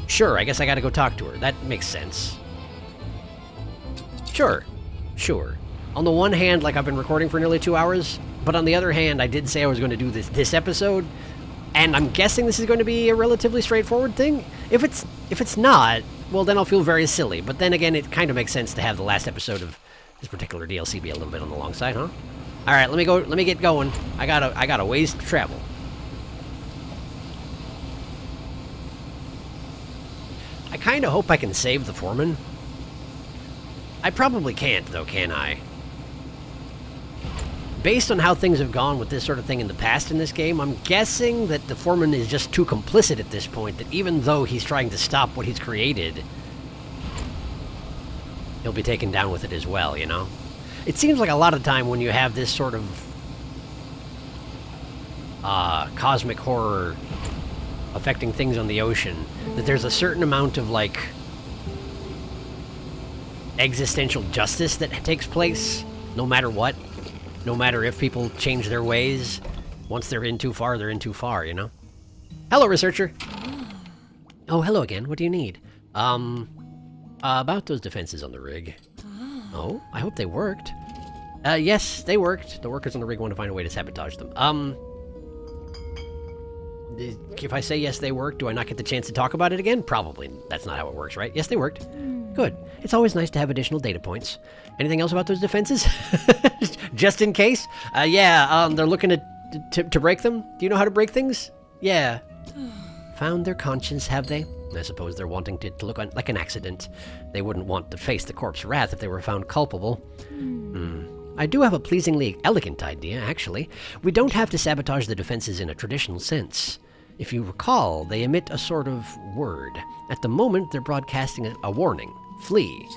[SPEAKER 3] Sure, I guess I gotta go talk to her. That makes sense. Sure. On the one hand, like, I've been recording for nearly 2 hours, but on the other hand, I did say I was going to do this episode, and I'm guessing this is going to be a relatively straightforward thing. If it's not, well, then I'll feel very silly. But then again, it kind of makes sense to have the last episode of this particular DLC be a little bit on the long side, huh? All right, let me get going. I got a ways to travel. I kind of hope I can save the foreman. I probably can't, though, can I? Based on how things have gone with this sort of thing in the past in this game, I'm guessing that the foreman is just too complicit at this point, that even though he's trying to stop what he's created, he'll be taken down with it as well, you know? It seems like a lot of the time when you have this sort of cosmic horror affecting things on the ocean, that there's a certain amount of, like, existential justice that takes place, no matter what. No matter if people change their ways, once they're in too far, they're in too far, you know? Hello, researcher! Oh, hello again. What do you need? About those defenses on the rig. Oh, I hope they worked. Yes, they worked. The workers on the rig want to find a way to sabotage them. If I say yes, they worked, do I not get the chance to talk about it again? Probably. That's not how it works, right? Yes, they worked. Good. It's always nice to have additional data points. Anything else about those defenses? Just in case? Yeah, they're looking to break them. Do you know how to break things? Yeah. Found their conscience, have they? I suppose they're wanting to look like an accident. They wouldn't want to face the corpse wrath if they were found culpable. I do have a pleasingly elegant idea, actually. We don't have to sabotage the defenses in a traditional sense. If you recall, they emit a sort of word. At the moment, they're broadcasting a warning. Flee.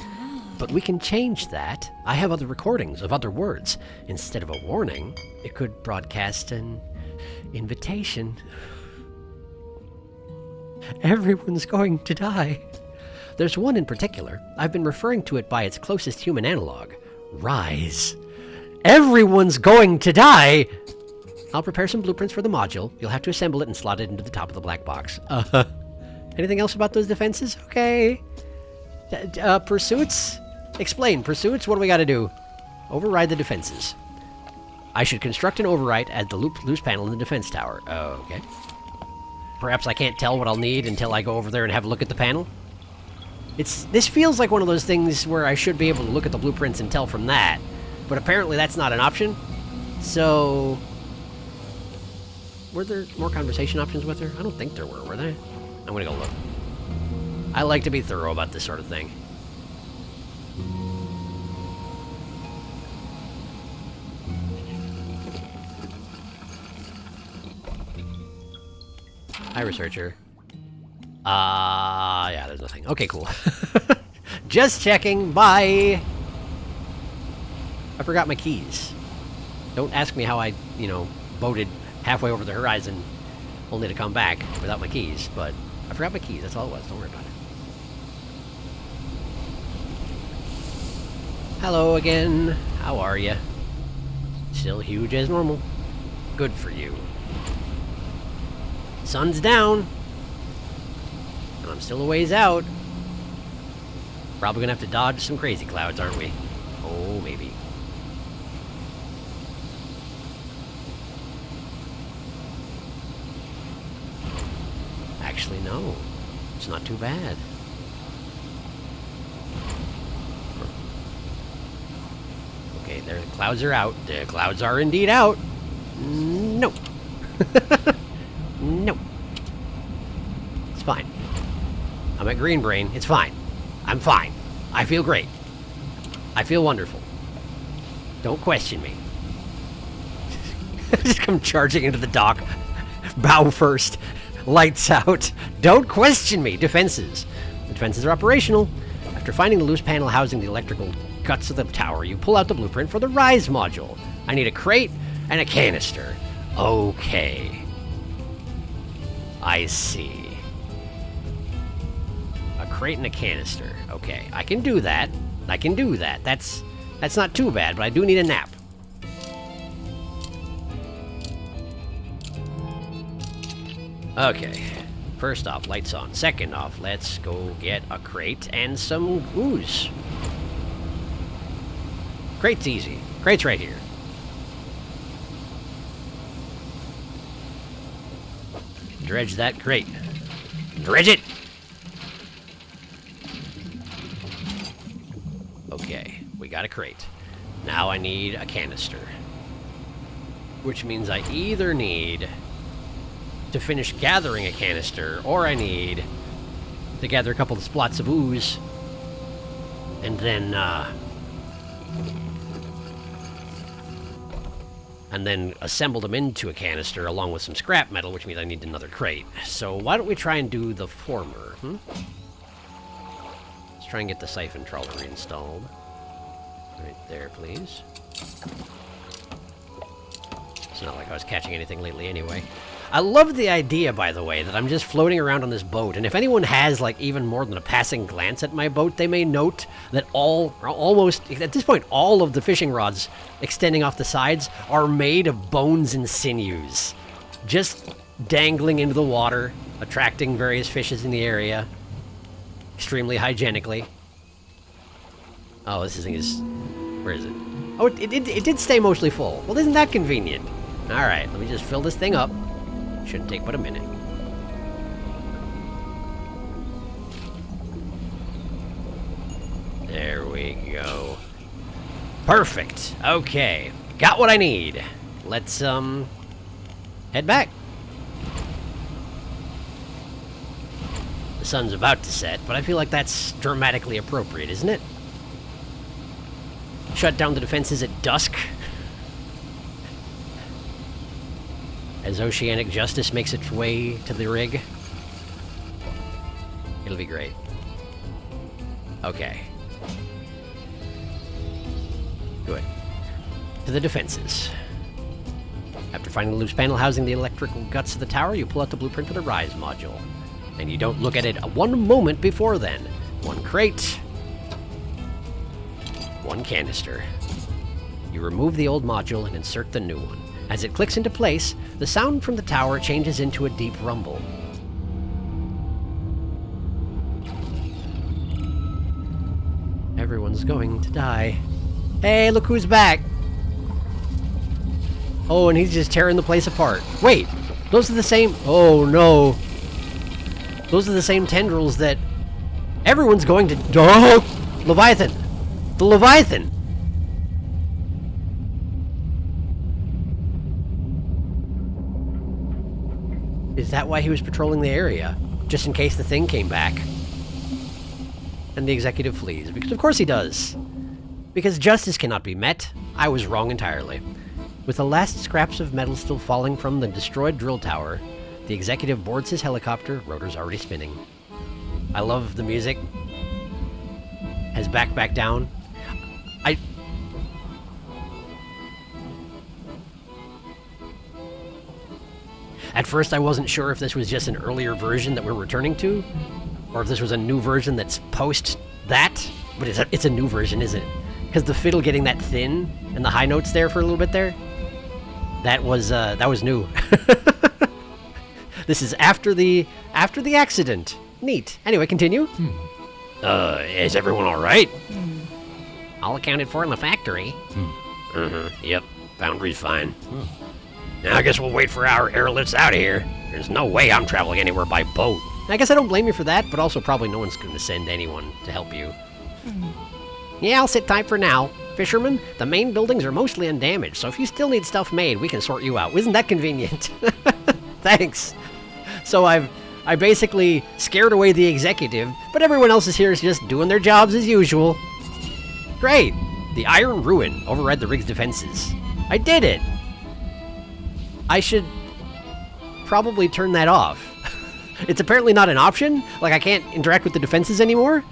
[SPEAKER 3] But we can change that. I have other recordings of other words. Instead of a warning, it could broadcast an invitation. Everyone's going to die. There's one in particular. I've been referring to it by its closest human analog. Rise. Everyone's going to die! I'll prepare some blueprints for the module. You'll have to assemble it and slot it into the top of the black box. Anything else about those defenses? Okay. Pursuits? Explain. Pursuits? What do we gotta do? Override the defenses. I should construct an override at the loose panel in the defense tower. Okay. Perhaps I can't tell what I'll need until I go over there and have a look at the panel? This feels like one of those things where I should be able to look at the blueprints and tell from that. But apparently that's not an option. So... were there more conversation options with her? I don't think there were there? I'm gonna go look. I like to be thorough about this sort of thing. Hi, researcher. Yeah, there's nothing. Okay, cool. Just checking. Bye! I forgot my keys. Don't ask me how I, boated halfway over the horizon only to come back without my keys, but I forgot my keys. That's all it was. Don't worry about it. Hello again. How are you? Still huge as normal. Good for you. Sun's down. And I'm still a ways out. Probably gonna have to dodge some crazy clouds, aren't we? Oh, maybe. Actually, no. It's not too bad. Okay, there, the clouds are out. The clouds are indeed out. No. No. It's fine. I'm at Green Brain. It's fine. I'm fine. I feel great. I feel wonderful. Don't question me. Just come charging into the dock. Bow first. Lights out. Don't question me. Defenses. The defenses are operational. After finding the loose panel housing the electrical guts of the tower, you pull out the blueprint for the Rise module. I need a crate and a canister. Okay. I see. A crate and a canister. Okay, I can do that. I can do that. That's not too bad, but I do need a nap. Okay, first off, lights on. Second off, let's go get a crate and some ooze. Crate's easy. Crate's right here. Dredge that crate. Dredge it! Okay, we got a crate. Now I need a canister. Which means I either need to finish gathering a canister, or I need to gather a couple of splots of ooze, and then assemble them into a canister along with some scrap metal, which means I need another crate. So why don't we try and do the former, Let's try and get the siphon trawler reinstalled. Right there, please. It's not like I was catching anything lately anyway. I love the idea, by the way, that I'm just floating around on this boat, and if anyone has, like, even more than a passing glance at my boat, they may note that almost, at this point, all of the fishing rods extending off the sides are made of bones and sinews. Just dangling into the water, attracting various fishes in the area, extremely hygienically. Oh, this thing is... where is it? Oh, it did stay mostly full. Well, isn't that convenient? Alright, let me just fill this thing up. Shouldn't take but a minute. There we go. Perfect. Okay. Got what I need. Let's, head back. The sun's about to set, but I feel like that's dramatically appropriate, isn't it? Shut down the defenses at dusk. As oceanic justice makes its way to the rig. It'll be great. Okay. Good. To the defenses. After finding the loose panel housing the electrical guts of the tower, you pull out the blueprint for the rise module. And you don't look at it one moment before then. One crate. One canister. You remove the old module and insert the new one. As it clicks into place, the sound from the tower changes into a deep rumble. Everyone's going to die. Hey, look who's back! Oh, and he's just tearing the place apart. Wait, those are the same... oh, no. Those are the same tendrils that... everyone's going to... oh! Leviathan! The Leviathan! Is that why he was patrolling the area? Just in case the thing came back? And the executive flees. Because of course he does. Because justice cannot be met. I was wrong entirely. With the last scraps of metal still falling from the destroyed drill tower, the executive boards his helicopter, rotors already spinning. I love the music. Has back down. At first I wasn't sure if this was just an earlier version that we're returning to, or if this was a new version that's post that, but it's a new version, isn't it? Because the fiddle getting that thin, and the high notes there for a little bit there, that was new. This is after the accident. Neat. Anyway, continue.
[SPEAKER 2] Is everyone alright?
[SPEAKER 3] All accounted for in the factory.
[SPEAKER 2] Yep, foundry's fine. Now I guess we'll wait for our airlifts out of here. There's no way I'm traveling anywhere by boat.
[SPEAKER 3] I guess I don't blame you for that, but also probably no one's going to send anyone to help you. Yeah, I'll sit tight for now. Fisherman, the main buildings are mostly undamaged, so if you still need stuff made, we can sort you out. Isn't that convenient? Thanks. So I basically scared away the executive, but everyone else is here is just doing their jobs as usual. Great. The Iron Ruin override the rig's defenses. I did it. I should probably turn that off. It's apparently not an option. Like, I can't interact with the defenses anymore.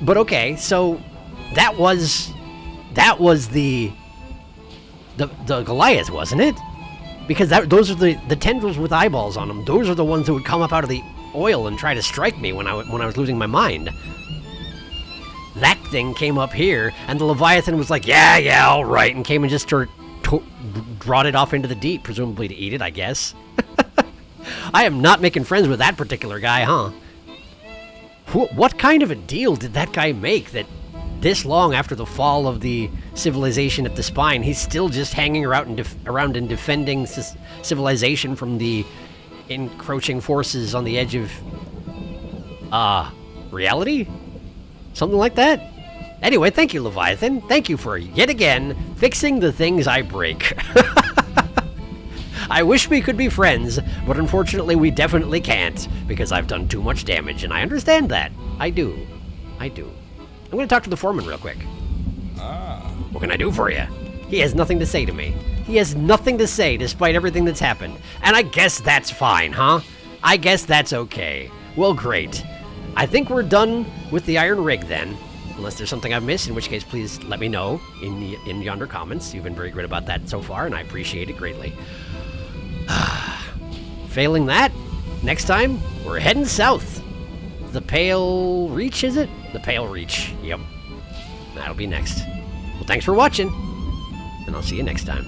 [SPEAKER 3] But okay, so that was the Goliath, wasn't it? Because those are the tendrils with eyeballs on them. Those are the ones that would come up out of the oil and try to strike me when I was losing my mind. That thing came up here, and the Leviathan was like, yeah, all right, and came and just brought it off into the deep, presumably to eat it, I guess. I am not making friends with that particular guy, huh? What kind of a deal did that guy make that this long after the fall of the civilization at the spine, he's still just hanging around and defending civilization from the encroaching forces on the edge of, reality? Something like that? Anyway, thank you, Leviathan. Thank you for, yet again, fixing the things I break. I wish we could be friends, but unfortunately we definitely can't, because I've done too much damage, and I understand that. I do. I'm going to talk to the foreman real quick. What can I do for you? He has nothing to say to me. He has nothing to say despite everything that's happened. And I guess that's fine, huh? I guess that's okay. Well, great. I think we're done with the iron rig then. Unless there's something I've missed, in which case please let me know in yonder comments. You've been very good about that so far, and I appreciate it greatly. Failing that, next time, we're heading south. The Pale Reach, is it? The Pale Reach, yep. That'll be next. Well, thanks for watching, and I'll see you next time.